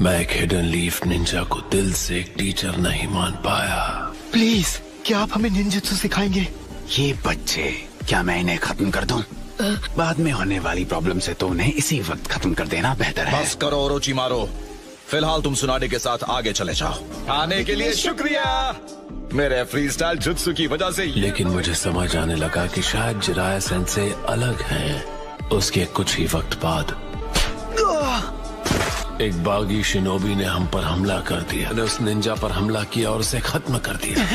मैं एक हिडन लीफ निंजा को दिल से एक टीचर नहीं मान पाया। प्लीज, क्या आप हमें निंजुत्सु सिखाएंगे? ये बच्चे, क्या मैं इन्हें खत्म कर दूं? बाद में होने वाली प्रॉब्लम से तो उन्हें इसी वक्त खत्म कर देना बेहतर है। बस करो ओरोचिमारो, फिलहाल तुम सुनाडे के साथ आगे चले जाओ। आने के लिए शुक्रिया मेरे फ्री स्टाइल जुत्सु की वजह से। लेकिन मुझे समझ आने लगा कि शायद जिराया सेंसे अलग हैं। उसके कुछ ही वक्त बाद एक बागी शिनोबी ने हम पर हमला कर दिया। ने उस निंजा पर हमला किया और उसे खत्म कर दिया।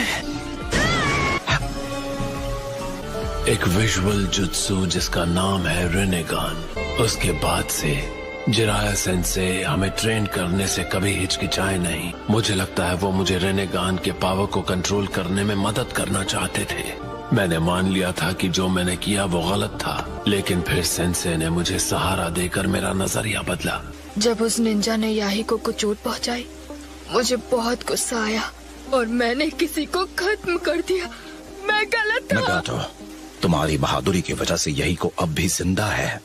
एक विजुअल जुत्सु जिसका नाम है रेनेगान। उसके बाद से जिराया सेंसे हमें ट्रेन करने से कभी हिचकिचाए नहीं। मुझे लगता है वो मुझे रेनेगान के पावर को कंट्रोल करने में मदद करना चाहते थे। मैंने मान लिया था कि जो मैंने किया वो गलत था, लेकिन फिर सेंसे ने मुझे सहारा देकर मेरा नजरिया बदला। जब उस निंजा ने याहिको को चोट पहुंचाई, मुझे बहुत गुस्सा आया और मैंने किसी को खत्म कर दिया। मैं गलत था। नगाटो, तुम्हारी बहादुरी की वजह से यही को अब भी जिंदा है,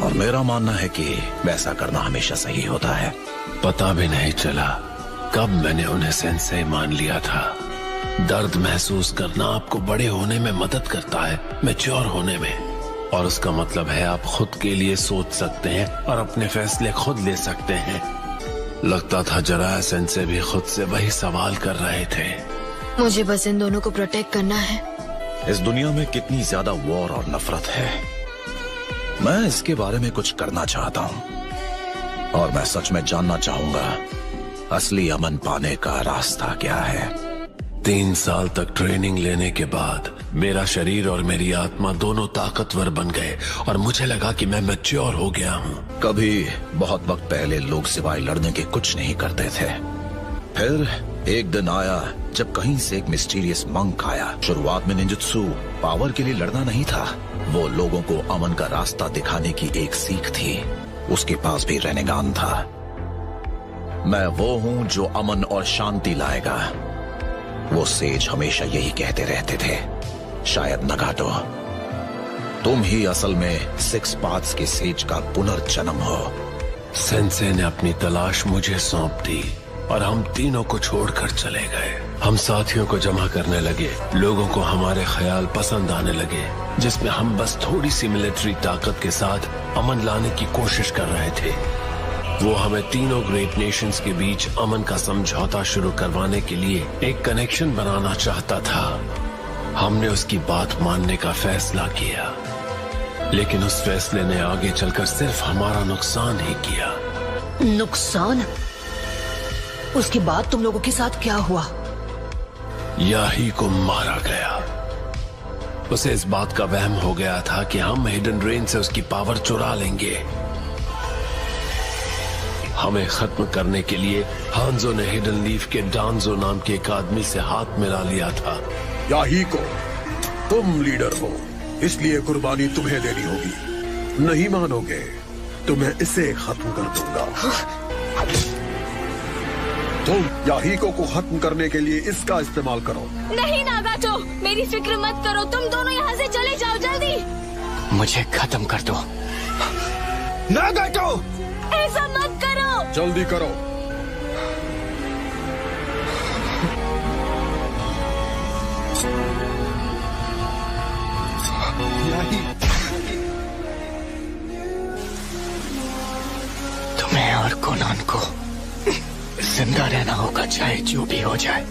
और मेरा मानना है कि वैसा करना हमेशा सही होता है। पता भी नहीं चला कब मैंने उन्हें सेंसे मान लिया था। दर्द महसूस करना आपको बड़े होने में मदद करता है, मैच्योर होने में, और उसका मतलब है आप खुद के लिए सोच सकते हैं और अपने फैसले खुद ले सकते हैं। लगता था जरा सेंसे भी खुद से वही सवाल कर रहे थे। मुझे बस इन दोनों को प्रोटेक्ट करना है। इस दुनिया में कितनी ज्यादा वॉर और नफरत है, मैं इसके बारे में कुछ करना चाहता हूँ, और मैं सच में जानना चाहूंगा असली अमन पाने का रास्ता क्या है। 3 साल तक ट्रेनिंग लेने के बाद मेरा शरीर और मेरी आत्मा दोनों ताकतवर बन गए और मुझे लगा कि मैं मैच्योर हो गया हूँ। कभी बहुत वक्त पहले लोग सिवाय लड़ने के कुछ नहीं करते थे। फिर एक दिन आया जब कहीं से एक मिस्टीरियस मंक आया। शुरुआत में निंजुत्सु पावर के लिए लड़ना नहीं था, वो लोगों को अमन का रास्ता दिखाने की एक सीख थी। उसके पास भी रेनेगान था। मैं वो हूँ जो अमन और शांति लाएगा, वो सेज हमेशा यही कहते रहते थे। शायद नगाटो, तुम ही असल में 6 पाथ्स के सेज का पुनर्जन्म हो। सेंसे ने अपनी तलाश मुझे सौंप दी और हम तीनों को छोड़कर चले गए। हम साथियों को जमा करने लगे, लोगों को हमारे ख्याल पसंद आने लगे, जिसमें हम बस थोड़ी सी मिलिट्री ताकत के साथ अमन लाने की कोशिश कर रहे थे। वो हमें तीनों ग्रेट नेशंस के बीच अमन का समझौता शुरू करवाने के लिए एक कनेक्शन बनाना चाहता था। हमने उसकी बात मानने का फैसला किया, लेकिन उस फैसले ने आगे चलकर सिर्फ हमारा नुकसान ही किया। नुकसान? उसके बाद तुम लोगों के साथ क्या हुआ? याही को मारा गया। उसे इस बात का वहम हो गया था कि हम हिडन रेन से उसकी पावर चुरा लेंगे। हमें खत्म करने के लिए हांजो ने हिडन लीफ के डांजो नाम के एक आदमी से हाथ मिला लिया था। याही को तुम लीडर हो, इसलिए कुर्बानी तुम्हें देनी होगी। नहीं मानोगे तो मैं इसे खत्म कर दूंगा। तुम याहीको को खत्म करने के लिए इसका इस्तेमाल करो। नहीं नागाटो, मेरी फिक्र मत करो, तुम दोनों यहाँ से चले जाओ जल्दी। मुझे खत्म कर दो। नागाटो, ऐसा मत करो। जल्दी करो। तुम्हें और कोनान को जिंदा रहना होगा, चाहे जो भी हो जाए।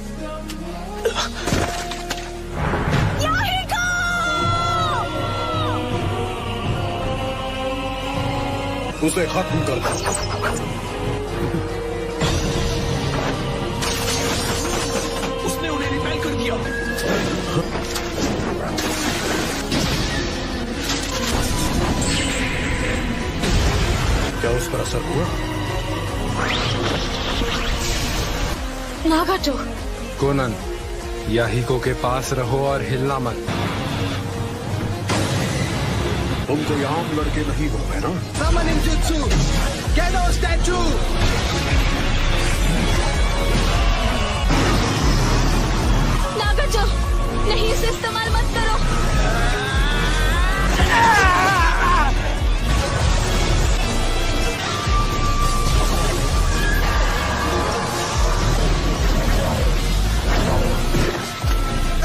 उसे खत्म कर दो। उसने उन्हें रिपेल कर दिया। क्या उस पर असर हुआ? नागाटो। कोनन, याहीको के पास रहो और हिलना मत। तुम कोई आम लड़के नहीं हो, है ना? Summon ninjutsu! Gedo statue! नागाटो, नहीं इसे इस्तेमाल मत करो।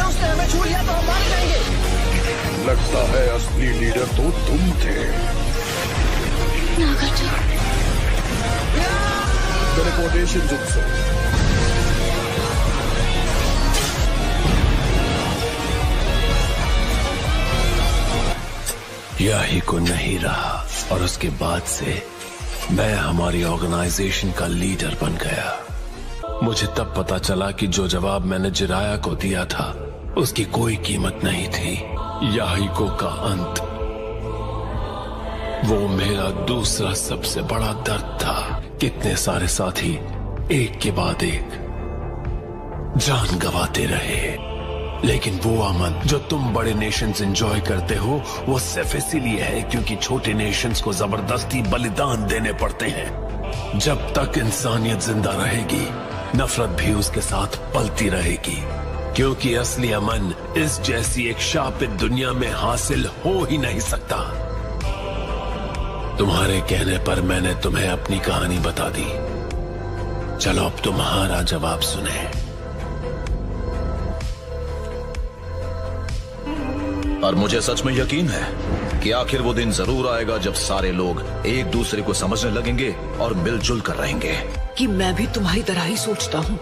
उसने हमें छू लिया तो हम मार जाएंगे। लगता है असली लीडर तो तुम थे। नागाटो। Teleportation jutsu. याही को नहीं रहा और उसके बाद से मैं हमारी ऑर्गेनाइजेशन का लीडर बन गया। मुझे तब पता चला कि जो जवाब मैंने जिराया को दिया था उसकी कोई कीमत नहीं थी। याहीको का अंत, वो मेरा दूसरा सबसे बड़ा दर्द था। कितने सारे साथी एक के बाद एक जान गंवाते रहे। लेकिन वो अमन जो तुम बड़े नेशंस एंजॉय करते हो वो सिर्फ इसीलिए है क्योंकि छोटे नेशंस को जबरदस्ती बलिदान देने पड़ते हैं। जब तक इंसानियत जिंदा रहेगी नफरत भी उसके साथ पलती रहेगी, क्योंकि असली अमन इस जैसी एक शापित दुनिया में हासिल हो ही नहीं सकता। तुम्हारे कहने पर मैंने तुम्हें अपनी कहानी बता दी। चलो अब तुम्हारा जवाब सुने। और मुझे सच में यकीन है कि आखिर वो दिन जरूर आएगा जब सारे लोग एक दूसरे को समझने लगेंगे और मिलजुल कर रहेंगे। कि मैं भी तुम्हारी तरह ही सोचता हूँ।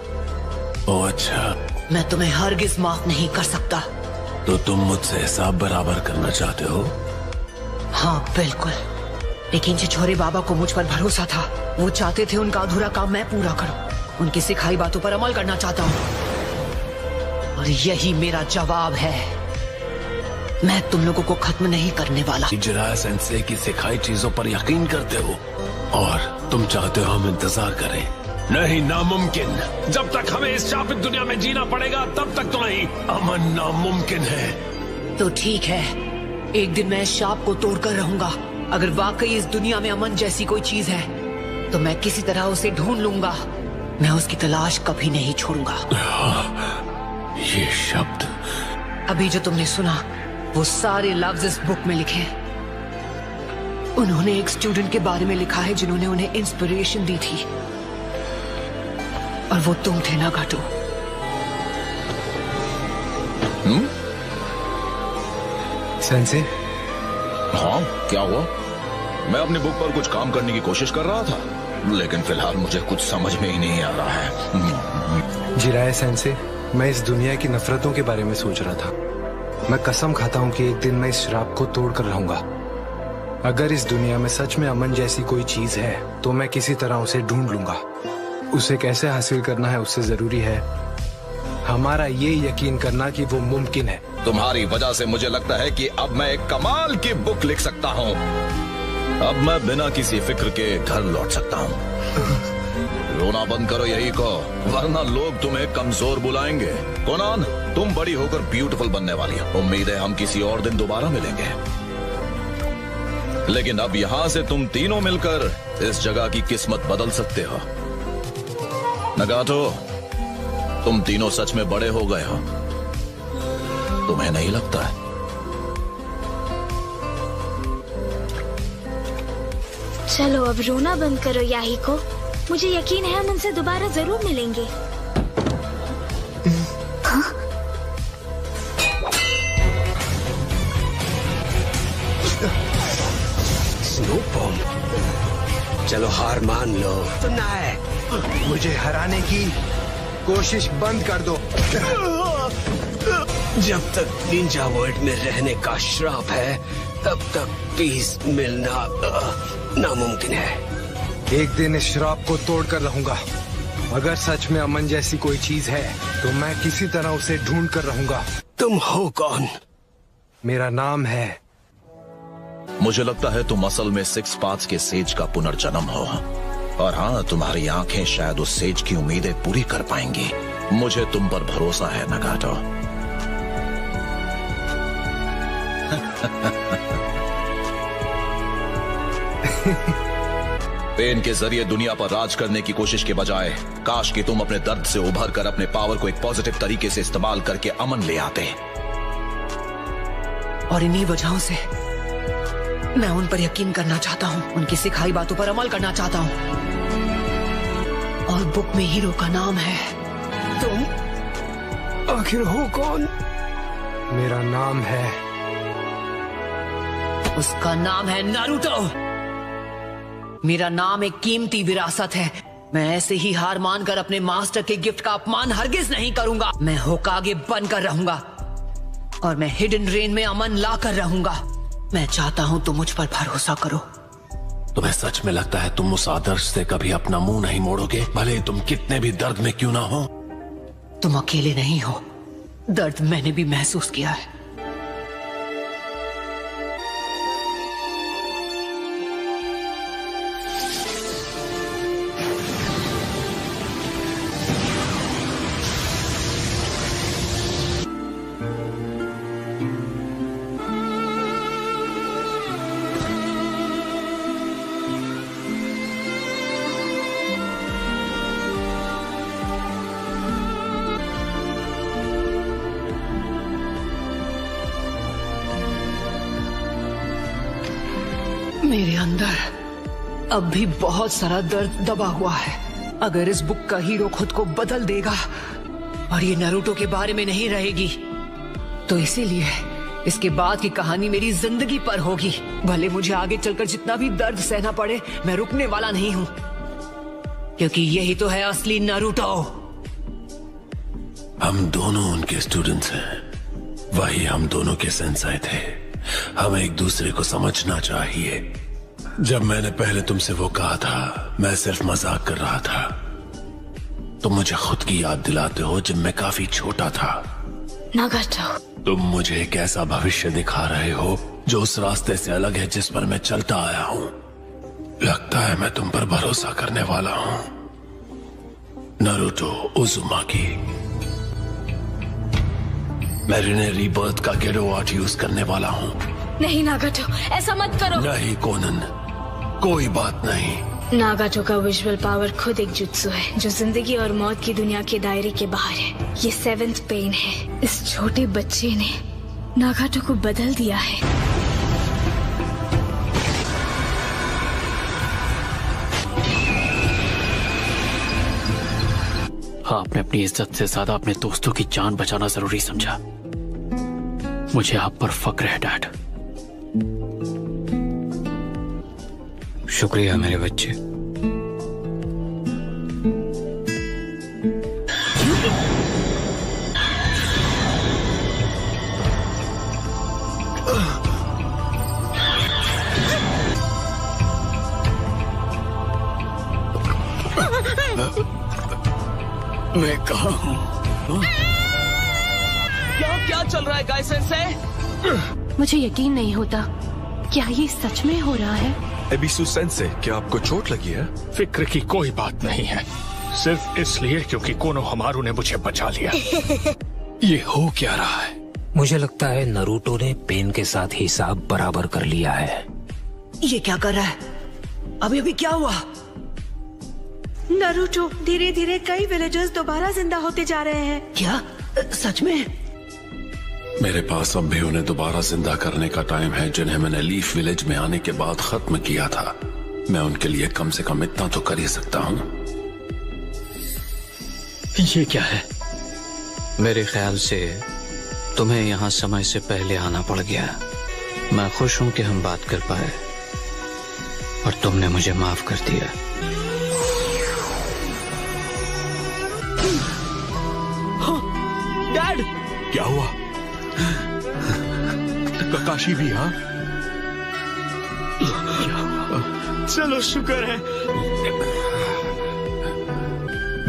ओह अच्छा। मैं तुम्हें हरगिज माफ नहीं कर सकता। तो तुम मुझसे हिसाब बराबर करना चाहते हो? हाँ बिल्कुल, लेकिन छिछोरे बाबा को मुझ पर भरोसा था। वो चाहते थे उनका अधूरा काम मैं पूरा करूं। उनकी सिखाई बातों पर अमल करना चाहता हूँ और यही मेरा जवाब है। मैं तुम लोगों को खत्म नहीं करने वाला। जिराया सेंसे की सिखाई चीजों पर यकीन करते हो और तुम चाहते हो हम इंतजार करें? नहीं, नामुमकिन। जब तक हमें इस शापित दुनिया में जीना पड़ेगा तब तक तो नहीं। अमन नामुमकिन है। तो ठीक है, एक दिन मैं इस शाप को तोड़कर रहूंगा। अगर वाकई इस दुनिया में अमन जैसी कोई चीज है तो मैं किसी तरह उसे ढूंढ लूंगा। मैं उसकी तलाश कभी नहीं छोड़ूंगा। ये शब्द अभी जो तुमने सुना वो सारे लफ्ज इस बुक में लिखे हैं। उन्होंने एक स्टूडेंट के बारे में लिखा है जिन्होंने उन्हें इंस्पिरेशन दी थी और वो तुम थे नागाटो। सेंसे? हाँ, क्या हुआ? मैं अपनी बुक पर कुछ काम करने की कोशिश कर रहा था, लेकिन फिलहाल मुझे कुछ समझ में ही नहीं आ रहा है। जिराया सेंसे, मैं इस दुनिया की नफरतों के बारे में सोच रहा था। मैं कसम खाता हूँ कि एक दिन मैं इस श्राप को तोड़ कर रहूंगा। अगर इस दुनिया में सच में अमन जैसी कोई चीज है तो मैं किसी तरह उसे ढूंढ लूंगा। उसे कैसे हासिल करना है उससे जरूरी है हमारा ये यकीन करना कि वो मुमकिन है। तुम्हारी वजह से मुझे लगता है कि अब मैं एक कमाल की बुक लिख सकता हूँ। अब मैं बिना किसी फिक्र के घर लौट सकता हूँ। रोना बंद करो यही को, वरना लोग तुम्हें कमजोर बुलाएंगे। कोनान, तुम बड़ी होकर ब्यूटीफुल बनने वाली हो। उम्मीद है हम किसी और दिन दोबारा मिलेंगे। लेकिन अब यहाँ से तुम तीनों मिलकर इस जगह की किस्मत बदल सकते हो। नगाटो, तुम तीनों सच में बड़े हो गए हो, तुम्हें नहीं लगता है? चलो अब रोना बंद करो याहिको। मुझे यकीन है हम उनसे दोबारा जरूर मिलेंगे। हाँ? स्नो बॉम्ब, चलो हार मान लो। सुनना है, मुझे हराने की कोशिश बंद कर दो। जब तक निंजा वर्ल्ड में रहने का श्राप है तब तक पीस मिलना नामुमकिन है। एक दिन इस श्राप को तोड़कर रहूंगा। अगर सच में अमन जैसी कोई चीज है तो मैं किसी तरह उसे ढूंढ कर रहूंगा। तुम हो कौन? मेरा नाम है। मुझे लगता है तुम असल में 6 पाथ्स के सेज का पुनर्जन्म हो। और हाँ, तुम्हारी आंखें शायद उस सेज की उम्मीदें पूरी कर पाएंगी। मुझे तुम पर भरोसा है नगाटो। पेन के जरिए दुनिया पर राज करने की कोशिश के बजाय काश कि तुम अपने दर्द से उभर कर अपने पावर को एक पॉजिटिव तरीके से इस्तेमाल करके अमन ले आते। और इन्हीं वजहों से मैं उन पर यकीन करना चाहता हूँ, उनकी सिखाई बातों पर अमल करना चाहता हूँ। और बुक में हीरो का नाम है। तुम आखिर हो कौन? मेरा नाम है। उसका नाम है नारुतो। मेरा नाम एक कीमती विरासत है। मैं ऐसे ही हार मानकर अपने मास्टर के गिफ्ट का अपमान हरगिज नहीं करूंगा। मैं होकागे बनकर रहूंगा और मैं हिडन रेन में अमन लाकर रहूंगा। मैं चाहता हूं तुम मुझ पर भरोसा करो। तुम्हें सच में लगता है तुम उस आदर्श से कभी अपना मुंह नहीं मोड़ोगे, भले तुम कितने भी दर्द में क्यों ना हो? तुम अकेले नहीं हो, दर्द मैंने भी महसूस किया है। मेरे अंदर अब भी बहुत सारा दर्द दबा हुआ है। अगर इस बुक का हीरो खुद को बदल देगा और ये नारुतो के बारे में नहीं रहेगी, तो इसीलिए इसके बाद की कहानी मेरी जिंदगी पर होगी। भले मुझे आगे चलकर जितना भी दर्द सहना पड़े, मैं रुकने वाला नहीं हूँ, क्योंकि यही तो है असली नारुतो। हम दोनों उनके स्टूडेंट्स हैं, वही हम दोनों के सेंसाई थे। हमें एक दूसरे को समझना चाहिए। जब मैंने पहले तुमसे वो कहा था, मैं सिर्फ मजाक कर रहा था। तुम मुझे खुद की याद दिलाते हो जब मैं काफी छोटा था। नागाटो, तुम मुझे एक ऐसा भविष्य दिखा रहे हो जो उस रास्ते से अलग है जिस पर मैं चलता आया हूँ। लगता है मैं तुम पर भरोसा करने वाला हूँ, नारुतो उज़ुमाकी। मैं रिने रीबर्थ का गेडो आर्ट यूज करने वाला हूँ। नहीं नागाटो, ऐसा मत करो। नहीं कोनन, कोई बात नहीं। नागाटो का विजुअल पावर खुद एक जुत्सु है जो जिंदगी और मौत की दुनिया के दायरे के बाहर है। ये 7th पेन है। इस छोटे बच्चे ने नागाटो को बदल दिया है। आपने अपनी इज्जत से ज्यादा अपने दोस्तों की जान बचाना जरूरी समझा। मुझे आप पर फक्र है डैड। शुक्रिया मेरे बच्चे। मैं कहाँ हूँ? क्या चल रहा है गाय सेंसे? मुझे यकीन नहीं होता, क्या ये सच में हो रहा है? एबिसु सेंसे, क्या आपको चोट लगी है? फिक्र की कोई बात नहीं है, सिर्फ इसलिए क्योंकि कोनोहमारू ने मुझे बचा लिया। ये हो क्या रहा है? मुझे लगता है नारुतो ने पेन के साथ हिसाब बराबर कर लिया है। ये क्या कर रहा है? अभी अभी क्या हुआ? नारुतो, धीरे धीरे कई विलेजर्स दोबारा जिंदा होते जा रहे हैं। क्या सच में? मेरे पास अब भी उन्हें दोबारा जिंदा करने का टाइम है जिन्हें मैंने लीफ विलेज में आने के बाद खत्म किया था। मैं उनके लिए कम से कम इतना तो कर ही सकता हूँ। ये क्या है? मेरे ख्याल से तुम्हें यहाँ समय से पहले आना पड़ गया। मैं खुश हूँ कि हम बात कर पाए और तुमने मुझे माफ कर दिया। डैड, क्या हुआ? ककाशी भी? हाँ, चलो शुक्र है।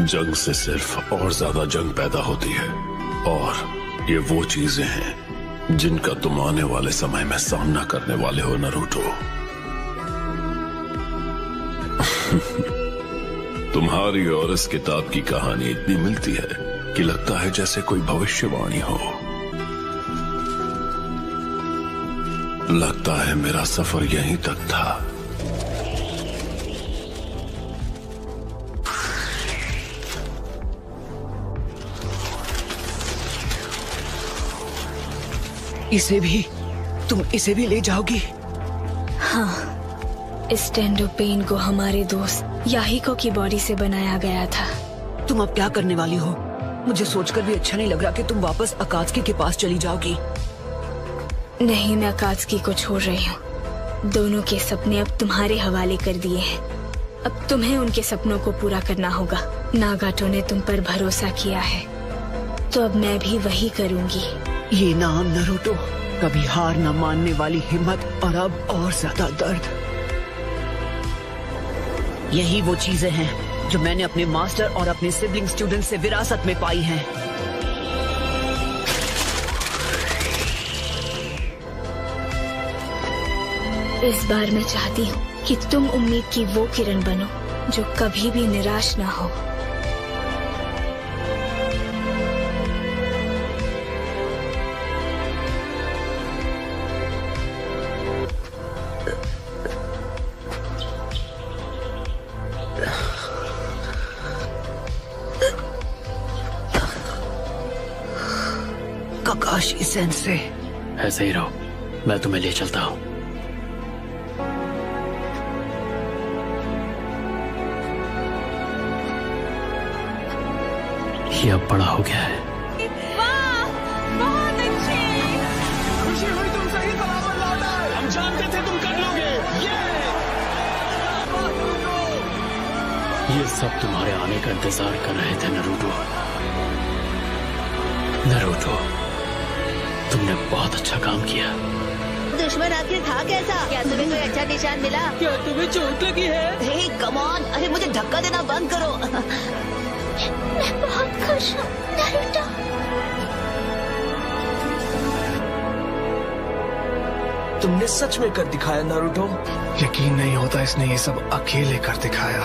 जंग से सिर्फ और ज्यादा जंग पैदा होती है, और ये वो चीजें हैं जिनका तुम आने वाले समय में सामना करने वाले हो नारुतो। तुम्हारी और इस किताब की कहानी इतनी मिलती है कि लगता है जैसे कोई भविष्यवाणी हो। लगता है मेरा सफर यहीं तक था। इसे भी? तुम इसे भी ले जाओगी? हाँ, इस टेंडो पेन को हमारे दोस्त याहिको की बॉडी से बनाया गया था। तुम अब क्या करने वाली हो? मुझे सोचकर भी अच्छा नहीं लग रहा कि तुम वापस अकात्सुकी के पास चली जाओगी। नहीं, मैं अकात्सुकी को छोड़ रही हूँ। दोनों के सपने अब तुम्हारे हवाले कर दिए हैं। अब तुम्हें उनके सपनों को पूरा करना होगा। नागाटो ने तुम पर भरोसा किया है, तो अब मैं भी वही करूँगी। ये नाम नारुतो, कभी हार न मानने वाली हिम्मत, और अब और ज्यादा दर्द। यही वो चीजें हैं जो मैंने अपने मास्टर और अपने सिबलिंग स्टूडेंट से विरासत में पाई हैं। इस बार मैं चाहती हूँ कि तुम उम्मीद की वो किरण बनो जो कभी भी निराश ना हो। काकाशी सेंसे, ऐसे ही रहो, मैं तुम्हें ले चलता हूँ। ये अब बड़ा हो गया है। बहुत अच्छी। खुशी हुई तुम सही सलामत लौट आए। हम जानते थे तुम कर लोगे। ये सब तुम्हारे आने का इंतजार कर रहे थे नरूटो। नरूटो, तुमने बहुत अच्छा काम किया। दुश्मन आखिर था कैसा? क्या तुम्हें कोई अच्छा निशान मिला? क्या तुम्हें चोट लगी है? हे कम ऑन, अरे मुझे धक्का देना बंद करो। मैं बहुत खुश हूँ नरूटो। तुमने सच में कर दिखाया नारुतो। यकीन नहीं होता इसने ये सब अकेले कर दिखाया।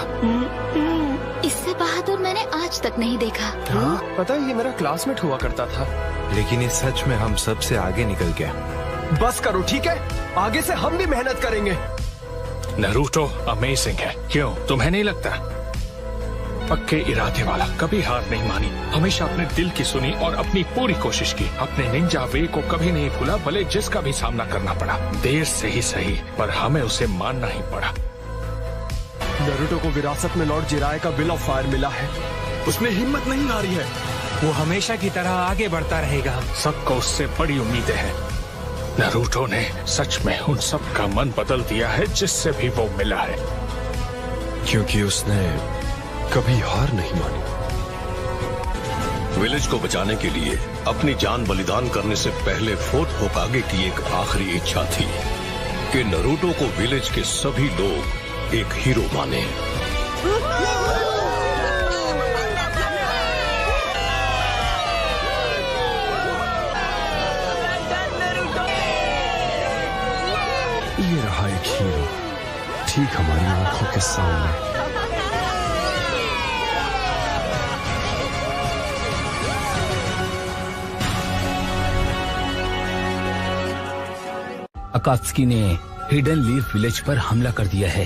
इससे बहादुर मैंने आज तक नहीं देखा। हाँ, पता है ये मेरा क्लासमेट हुआ करता था, लेकिन ये सच में हम सब से आगे निकल गया। बस करो ठीक है, आगे से हम भी मेहनत करेंगे। नरूटो अमेजिंग है, क्यों तुम्हें नहीं लगता? पक्के इरादे वाला, कभी हार नहीं मानी, हमेशा अपने दिल की सुनी और अपनी पूरी कोशिश की। अपने निंजा वे को कभी नहीं भूला, भले जिसका भी सामना करना पड़ा। देर से ही सही, पर हमें उसे मानना ही पड़ा। नारुतो को विरासत में लॉर्ड जिराय का बिल ऑफ फायर मिला है। उसने हिम्मत नहीं हारी है। वो हमेशा की तरह आगे बढ़ता रहेगा। सबको उससे बड़ी उम्मीदें हैं। नरूटो ने सच में उन सब का मन बदल दिया है जिससे भी वो मिला है, क्योंकि उसने कभी हार नहीं मानी। विलेज को बचाने के लिए अपनी जान बलिदान करने से पहले फोर्ट होकागे की एक आखिरी इच्छा थी कि नरूटो को विलेज के सभी लोग एक हीरो माने। ये रहा एक हीरो, ठीक हमारी आंखों के सामने। अकात्सुकी ने हिडन लीफ विलेज पर हमला कर दिया है।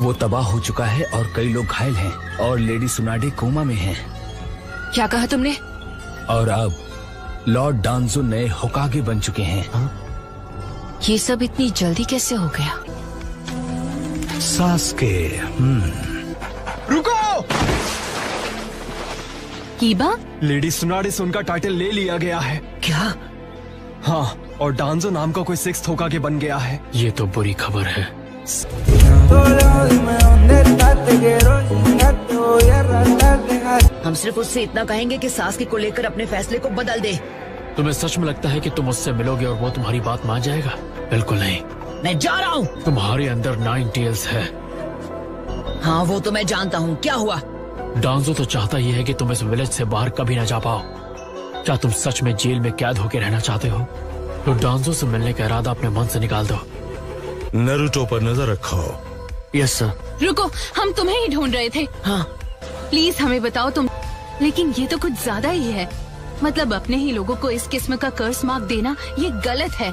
वो तबाह हो चुका है और कई लोग घायल हैं और लेडी सुनाडे कोमा में हैं। क्या कहा तुमने? और अब लॉर्ड डांजो नए होकागे बन चुके हैं। ये सब इतनी जल्दी कैसे हो गया? सासके। रुको! कीबा? लेडी सुनाडे से उनका टाइटल ले लिया गया है। क्या? हाँ, और डांजो नाम का कोई 6th होकागे बन गया है। ये तो बुरी खबर है। हम सिर्फ उससे इतना कहेंगे कि सासकी को लेकर अपने फैसले को बदल दे। तुम्हें सच में लगता है कि तुम उससे मिलोगे और वो तुम्हारी बात मान जाएगा? बिल्कुल नहीं। मैं जा रहा हूँ। तुम्हारे अंदर 9 टेल्स है। हाँ वो तो मैं जानता हूँ। क्या हुआ? डांजो तो चाहता ही है कि तुम इस विलेज से बाहर कभी न जा पाओ। क्या तुम सच में जेल में कैद होकर रहना चाहते हो? तो डांजो से मिलने का इरादा अपने मन से निकाल दो। नरूटो पर नजर रखो। Yes sir. रुको, हम तुम्हें ही ढूंढ रहे थे। हाँ प्लीज हमें बताओ तुम। लेकिन ये तो कुछ ज्यादा ही है। मतलब अपने ही लोगों को इस किस्म का कर्स मार्क देना ये गलत है।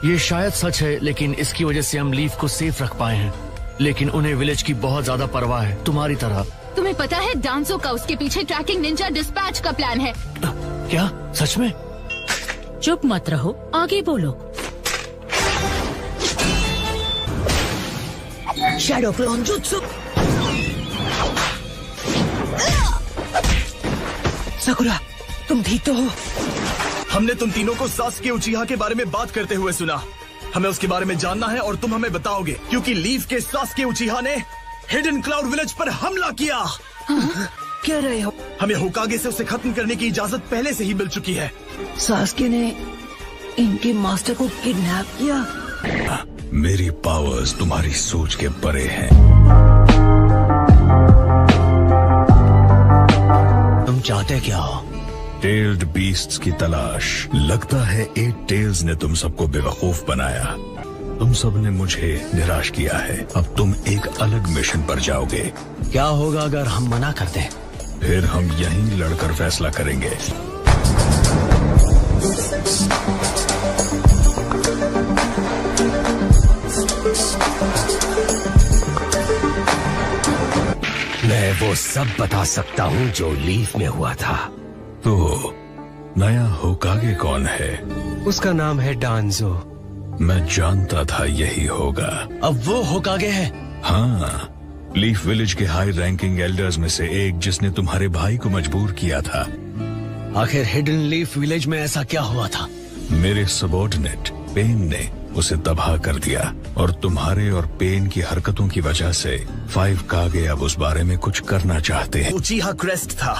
ये शायद सच है, लेकिन इसकी वजह से हम लीफ को सेफ रख पाए हैं। लेकिन उन्हें विलेज की बहुत ज्यादा परवाह है, तुम्हारी तरह। तुम्हें पता है डांसो का उसके पीछे ट्रैकिंग निंजा डिस्पैच का प्लान है। क्या? सच में? चुप मत रहो, आगे बोलो। Shadow clone jutsu. साकुरा, तुम ठीक तो हो? हमने तुम तीनों को सासुके उचिहा के बारे में बात करते हुए सुना। हमें उसके बारे में जानना है और तुम हमें बताओगे, क्योंकि लीफ के सासुके उचिहा ने हिडन क्लाउड विलेज पर हमला किया। कह रहे हो? हमें होकागे से उसे खत्म करने की इजाजत पहले से ही मिल चुकी है। सासुके ने इनके मास्टर को किडनैप किया। मेरी पावर्स तुम्हारी सोच के परे हैं। तुम चाहते क्या हो? टेल्ड बीस्ट्स की तलाश। लगता है 8 टेल्स ने तुम सबको बेवकूफ बनाया। तुम सब ने मुझे निराश किया है। अब तुम एक अलग मिशन पर जाओगे। क्या होगा अगर हम मना कर दें? फिर हम यहीं लड़कर फैसला करेंगे। मैं वो सब बता सकता हूँ जो लीफ में हुआ था। तो नया होकागे कौन है? उसका नाम है डांजो। मैं जानता था यही होगा। अब वो होकागे है? हाँ, लीफ विलेज के हाई रैंकिंग एल्डर्स में से एक, जिसने तुम्हारे भाई को मजबूर किया था। आखिर हिडन लीफ विलेज में ऐसा क्या हुआ था? मेरे सबॉर्डिनेट पेन ने उसे तबाह कर दिया, और तुम्हारे और पेन की हरकतों की वजह से 5 कागे अब उस बारे में कुछ करना चाहते हैं। उचीहा क्रेस्ट था।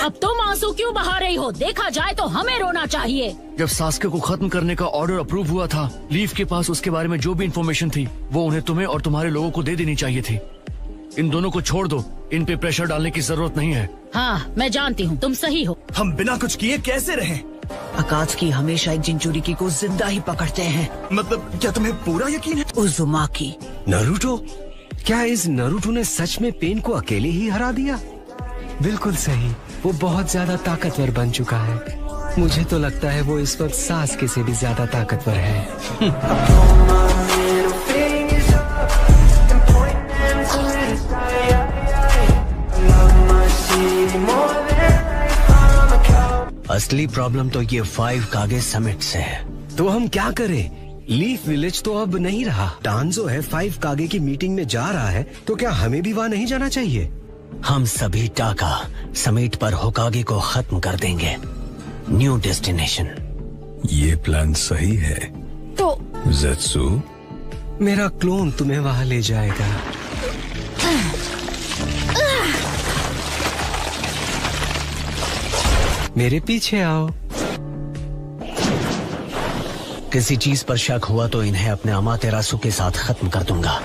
अब तुम आंसू क्यों बहा रही हो? देखा जाए तो हमें रोना चाहिए। जब सास्के को खत्म करने का ऑर्डर अप्रूव हुआ था, लीफ के पास उसके बारे में जो भी इंफॉर्मेशन थी वो उन्हें तुम्हें और तुम्हारे लोगों को दे देनी चाहिए थी। इन दोनों को छोड़ दो, इन पे प्रेशर डालने की जरूरत नहीं है। हाँ, मैं जानती हूँ तुम सही हो। हम बिना कुछ किए कैसे रहें? अकात्सुकी हमेशा एक जिंचुरिकी को जिंदा ही पकड़ते हैं। मतलब क्या तुम्हें पूरा यकीन है? उज़ुमाकी। नारुतो, क्या इस नारुतो ने सच में पेन को अकेले ही हरा दिया? बिल्कुल सही, वो बहुत ज्यादा ताकतवर बन चुका है। मुझे तो लगता है वो इस वक्त सास्के से भी ज्यादा ताकतवर है। असली प्रॉब्लम तो ये 5 कागे समिट से है। तो हम क्या करें? लीफ विलेज तो अब नहीं रहा। डांजो है 5 कागे की मीटिंग में जा रहा है, तो क्या हमें भी वहाँ नहीं जाना चाहिए? हम सभी टाका समिट पर होकागे को खत्म कर देंगे। New destination. ये प्लान सही है तो ज़ेत्सु? मेरा क्लोन तुम्हें वहाँ ले जाएगा। मेरे पीछे आओ। किसी चीज पर शक हुआ तो इन्हें अपने अमातेरासु के साथ खत्म कर दूंगा।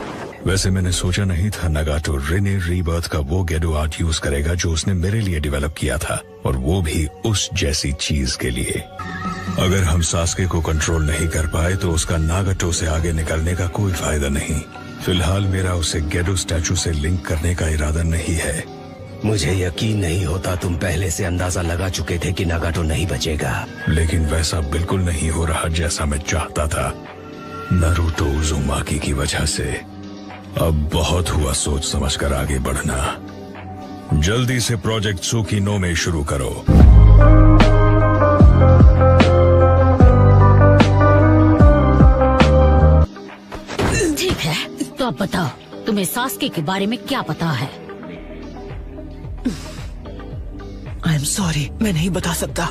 वैसे मैंने सोचा नहीं था नगाटो रेने रीबर्थ का वो गेडो आर्ट यूज करेगा जो उसने मेरे लिए डेवलप किया था, और वो भी उस जैसी चीज के लिए। अगर हम सास्के को कंट्रोल नहीं कर पाए तो उसका नागाटो से आगे निकलने का कोई फायदा नहीं। फिलहाल मेरा उसे गेडो स्टैचू से लिंक करने का इरादा नहीं है। मुझे यकीन नहीं होता तुम पहले से अंदाजा लगा चुके थे कि नागाटो नहीं बचेगा। लेकिन वैसा बिल्कुल नहीं हो रहा जैसा मैं चाहता था, नारुतो उज़ुमाकी की वजह से। अब बहुत हुआ सोच समझकर आगे बढ़ना। जल्दी से प्रोजेक्ट सुकीनो में शुरू करो। ठीक है, तो अब बताओ तुम्हें सास्के के बारे में क्या पता है? आई एम सॉरी, मैं नहीं बता सकता।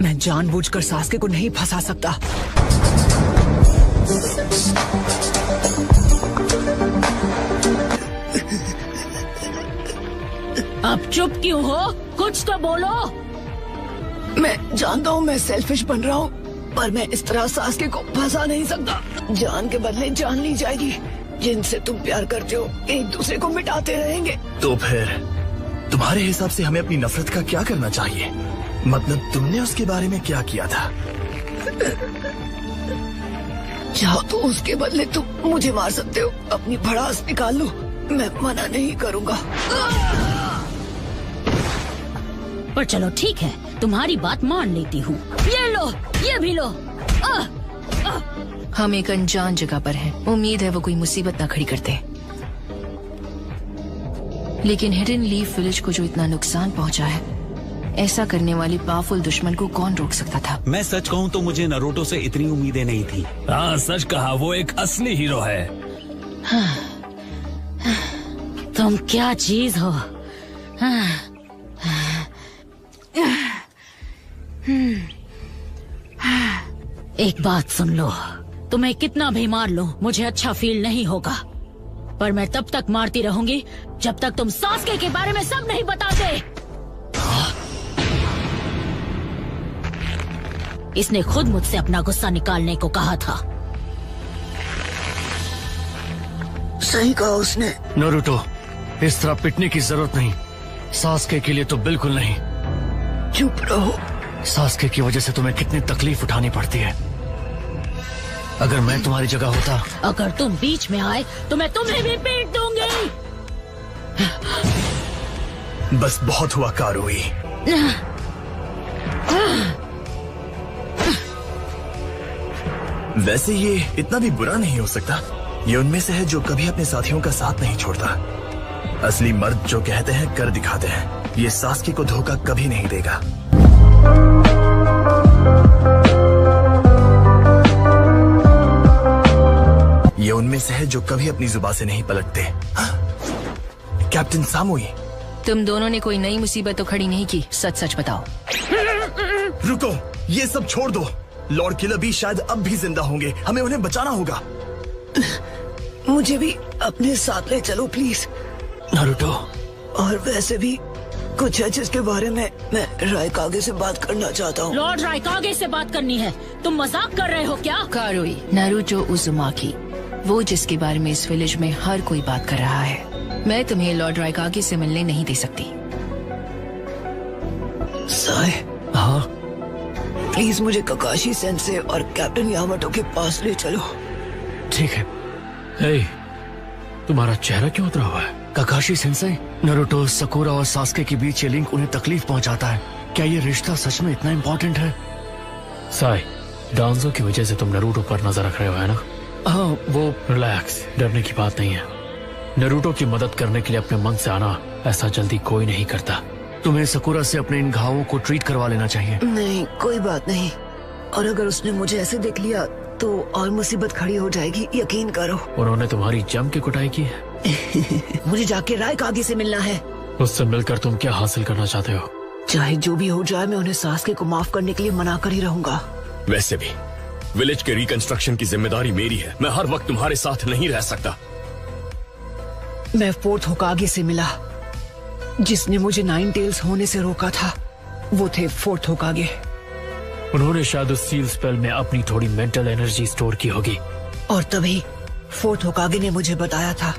मैं जानबूझकर सास्के को नहीं फंसा सकता। अब चुप क्यों हो? कुछ तो बोलो। मैं जानता हूँ मैं सेल्फिश बन रहा हूँ, पर मैं इस तरह सास्के को फंसा नहीं सकता। जान के बदले जान ली जाएगी। जिनसे तुम प्यार करते हो एक दूसरे को मिटाते रहेंगे। तो फिर तुम्हारे हिसाब से हमें अपनी नफरत का क्या करना चाहिए? मतलब तुमने उसके बारे में क्या किया था? चाहो तो उसके बदले तुम मुझे मार सकते हो। अपनी भड़ास निकाल लो, मैं मना नहीं करूँगा। पर चलो ठीक है, तुम्हारी बात मान लेती हूँ। ये लो, ये भी लो। हम एक अनजान जगह पर हैं। उम्मीद है वो कोई मुसीबत ना खड़ी करते। लेकिन हिडन लीफ विलेज को जो इतना नुकसान पहुंचा है, ऐसा करने वाली पावरफुल दुश्मन को कौन रोक सकता था? मैं सच कहूँ तो मुझे नारुतो से इतनी उम्मीदें नहीं थी। हाँ सच कहा, वो एक असली हीरो है। तुम क्या चीज हो? एक बात सुन लो, तुम्हें कितना भी मार लो मुझे अच्छा फील नहीं होगा, पर मैं तब तक मारती रहूंगी जब तक तुम सास्के के बारे में सब नहीं बताते। इसने खुद मुझसे अपना गुस्सा निकालने को कहा था। सही कहा उसने। नारुतो, इस तरह पिटने की जरूरत नहीं। सास्के के लिए तो बिल्कुल नहीं। चुप रहो। सास्के की वजह से तुम्हें कितनी तकलीफ उठानी पड़ती है। अगर मैं तुम्हारी जगह होता, अगर तुम बीच में आए तो मैं तुम्हें भी पीट दूंगी। बस बहुत हुआ कारुई। वैसे ये इतना भी बुरा नहीं हो सकता। ये उनमें से है जो कभी अपने साथियों का साथ नहीं छोड़ता। असली मर्द जो कहते हैं कर दिखाते हैं। ये सास्के को धोखा कभी नहीं देगा। ये उनमें में से है जो कभी अपनी जुबान से नहीं पलटते। Captain Samui. तुम दोनों ने कोई नई मुसीबत तो खड़ी नहीं की, सच सच बताओ। रुको, ये सब छोड़ दो। लॉर्ड किलर शायद अब भी जिंदा होंगे, हमें उन्हें बचाना होगा। मुझे भी अपने साथ ले चलो प्लीज। नारुतो। और वैसे भी कुछ है जिसके बारे में मैं रायकागे से बात करना चाहता हूँ। लॉर्ड रायकागे से बात करनी है? तुम मजाक कर रहे हो क्या? कारुई, नारुतो उजुमाकी, वो जिसके बारे में इस विलेज में हर कोई बात कर रहा है। मैं तुम्हें लॉर्ड रायकागे से मिलने नहीं दे सकती। साय, हाँ प्लीज मुझे ककाशी सेंसे और कैप्टन यामाटो के पास ले चलो। ठीक है। हे, तुम्हारा चेहरा क्यों उतरा हुआ है? ककाशी सेंसे, नारुतो, सकुरा और सास्के के बीच ये लिंक उन्हें तकलीफ पहुंचाता है। क्या ये रिश्ता सच में इतना इम्पोर्टेंट है? साई, डांजो की वजह से तुम नारुतो पर नजर रख रहे हो, है ना? हाँ, वो रिलैक्स, डरने की बात नहीं है। नारुतो की मदद करने के लिए अपने मन से आना, ऐसा जल्दी कोई नहीं करता। तुम्हें सकुरा से अपने इन घावों को ट्रीट करवा लेना चाहिए। नहीं, कोई बात नहीं। और अगर उसने मुझे ऐसे देख लिया तो और मुसीबत खड़ी हो जाएगी, यकीन करो। उन्होंने तुम्हारी जम के कुटाई की है। मुझे जाके रायकागे से मिलना है। उससे मिलकर तुम क्या हासिल करना चाहते हो? चाहे जो भी हो जाए, मैं उन्हें सास्के को माफ करने के लिए मना कर ही रहूंगा। वैसे भी विलेज के रिकंस्ट्रक्शन की जिम्मेदारी मेरी है। मैं हर वक्त तुम्हारे साथ नहीं रह सकता। मैं फोर्थ होकागे से मिला। जिसने मुझे 9 टेल्स होने से रोका था वो थे फोर्थ होकागे। उन्होंने शायद उस सील स्पेल में अपनी थोड़ी मेंटल एनर्जी स्टोर की होगी। और तभी फोर्थ होकागे ने मुझे बताया था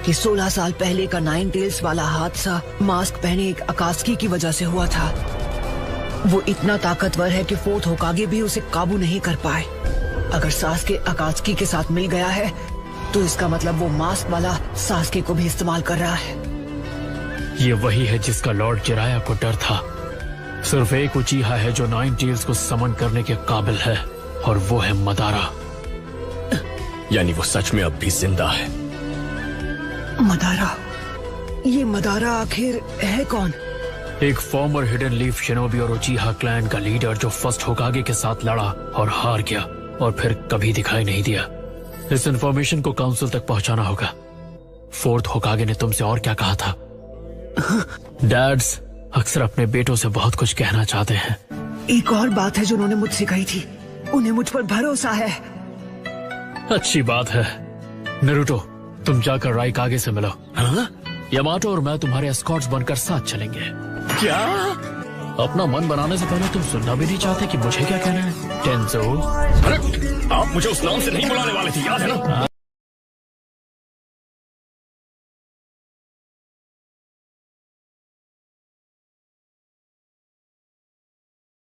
कि 16 साल पहले का 9 टेल्स वाला हादसा मास्क पहने एक अकात्सुकी की वजह से हुआ था। वो इतना ताकतवर है कि फोर्थ होकागे भी उसे काबू नहीं कर पाए। अगर सास्के अकात्सुकी के साथ मिल गया है तो इसका मतलब वो मास्क वाला सास्के को भी इस्तेमाल कर रहा है। ये वही है जिसका लॉर्ड जिराया को डर था। सिर्फ एक उचीहा है जो 9 टेल्स को समन करने के काबिल है, और वो है मदारा। यानी वो सच में अब भी जिंदा है। मदारा? ये मदारा आखिर है कौन? एक फॉर्मर हिडन लीफ शिनोबी और उचीहा क्लैन का लीडर जो फर्स्ट होकागे के साथ लड़ा और हार गया और फिर कभी दिखाई नहीं दिया। इस इंफॉर्मेशन को काउंसिल तक पहुंचाना होगा। फोर्थ होकागे ने तुमसे और क्या कहा था? डैड्स अक्सर अपने बेटों से बहुत कुछ कहना चाहते हैं। एक और बात है जो उन्होंने मुझसे कही थी, उन्हें मुझ पर भरोसा है। अच्छी बात है। नारुतो, तुम जाकर रायकागे से मिलो। हाँ? यामाटो और मैं तुम्हारे एस्कॉर्ट्स बनकर साथ चलेंगे। क्या? अपना मन बनाने से पहले तुम सुनना भी नहीं चाहते कि मुझे क्या कहना है? टेंजो। अरे, आप मुझे उस नाम से नहीं बुलाने वाले थे, याद है ना?